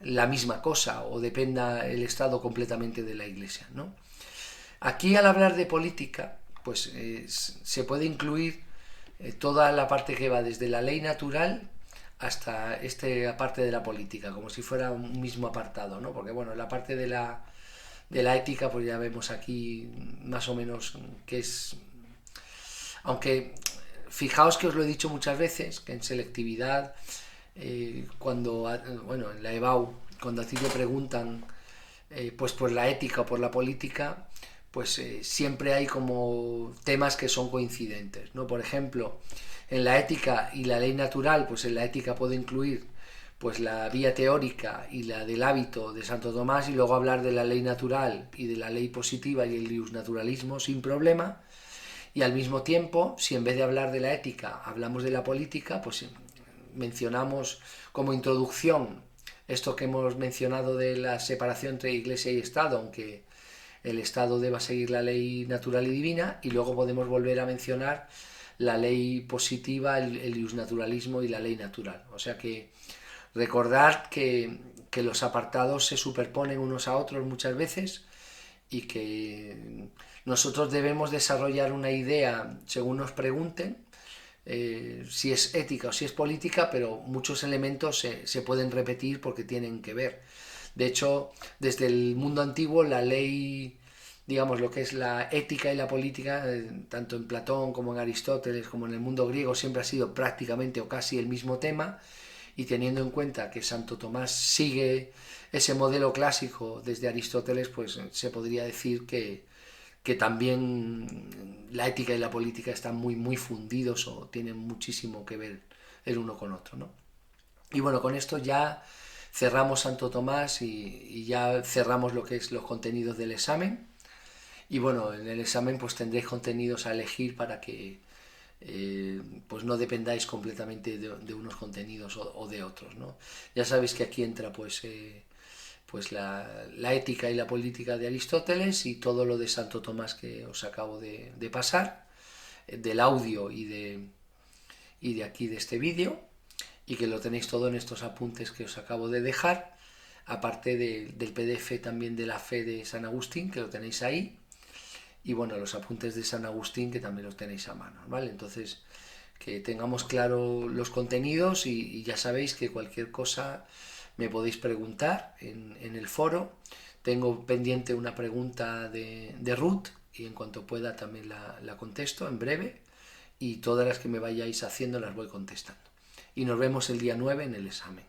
la misma cosa o dependa el Estado completamente de la Iglesia, ¿no? Aquí al hablar de política, pues se puede incluir toda la parte que va desde la ley natural hasta esta parte de la política, como si fuera un mismo apartado, ¿no? Porque bueno, la parte de la ética, pues ya vemos aquí más o menos que es... Aunque fijaos que os lo he dicho muchas veces, que en selectividad, bueno, en la EBAU, cuando a ti te preguntan pues por la ética o por la política, pues siempre hay como temas que son coincidentes, ¿no? Por ejemplo, en la ética y la ley natural, pues en la ética puedo incluir pues la vía teórica y la del hábito de Santo Tomás y luego hablar de la ley natural y de la ley positiva y el iusnaturalismo sin problema. Y al mismo tiempo, si en vez de hablar de la ética hablamos de la política, pues mencionamos como introducción esto que hemos mencionado de la separación entre Iglesia y Estado, aunque el Estado deba seguir la ley natural y divina, y luego podemos volver a mencionar la ley positiva, el iusnaturalismo y la ley natural. O sea que recordad que los apartados se superponen unos a otros muchas veces y que nosotros debemos desarrollar una idea según nos pregunten, si es ética o si es política, pero muchos elementos se pueden repetir porque tienen que ver. De hecho, desde el mundo antiguo la ley, digamos, lo que es la ética y la política, tanto en Platón como en Aristóteles como en el mundo griego, siempre ha sido prácticamente o casi el mismo tema, y teniendo en cuenta que Santo Tomás sigue ese modelo clásico desde Aristóteles, pues se podría decir que también la ética y la política están muy fundidos o tienen muchísimo que ver el uno con otro, ¿no? Y bueno, con esto ya cerramos Santo Tomás y ya cerramos lo que es los contenidos del examen. Y bueno, en el examen pues tendréis contenidos a elegir para que pues no dependáis completamente de unos contenidos o de otros, ¿no? Ya sabéis que aquí entra pues la ética y la política de Aristóteles y todo lo de Santo Tomás que os acabo de pasar, del audio y de aquí de este vídeo, y que lo tenéis todo en estos apuntes que os acabo de dejar, aparte del PDF también de la fe de San Agustín, que lo tenéis ahí, y bueno, los apuntes de San Agustín que también los tenéis a mano, ¿vale? Entonces, que tengamos claro los contenidos y ya sabéis que cualquier cosa me podéis preguntar en el foro. Tengo pendiente una pregunta de Ruth y en cuanto pueda también la contesto en breve, y todas las que me vayáis haciendo las voy contestando. Y nos vemos el día 9 en el examen.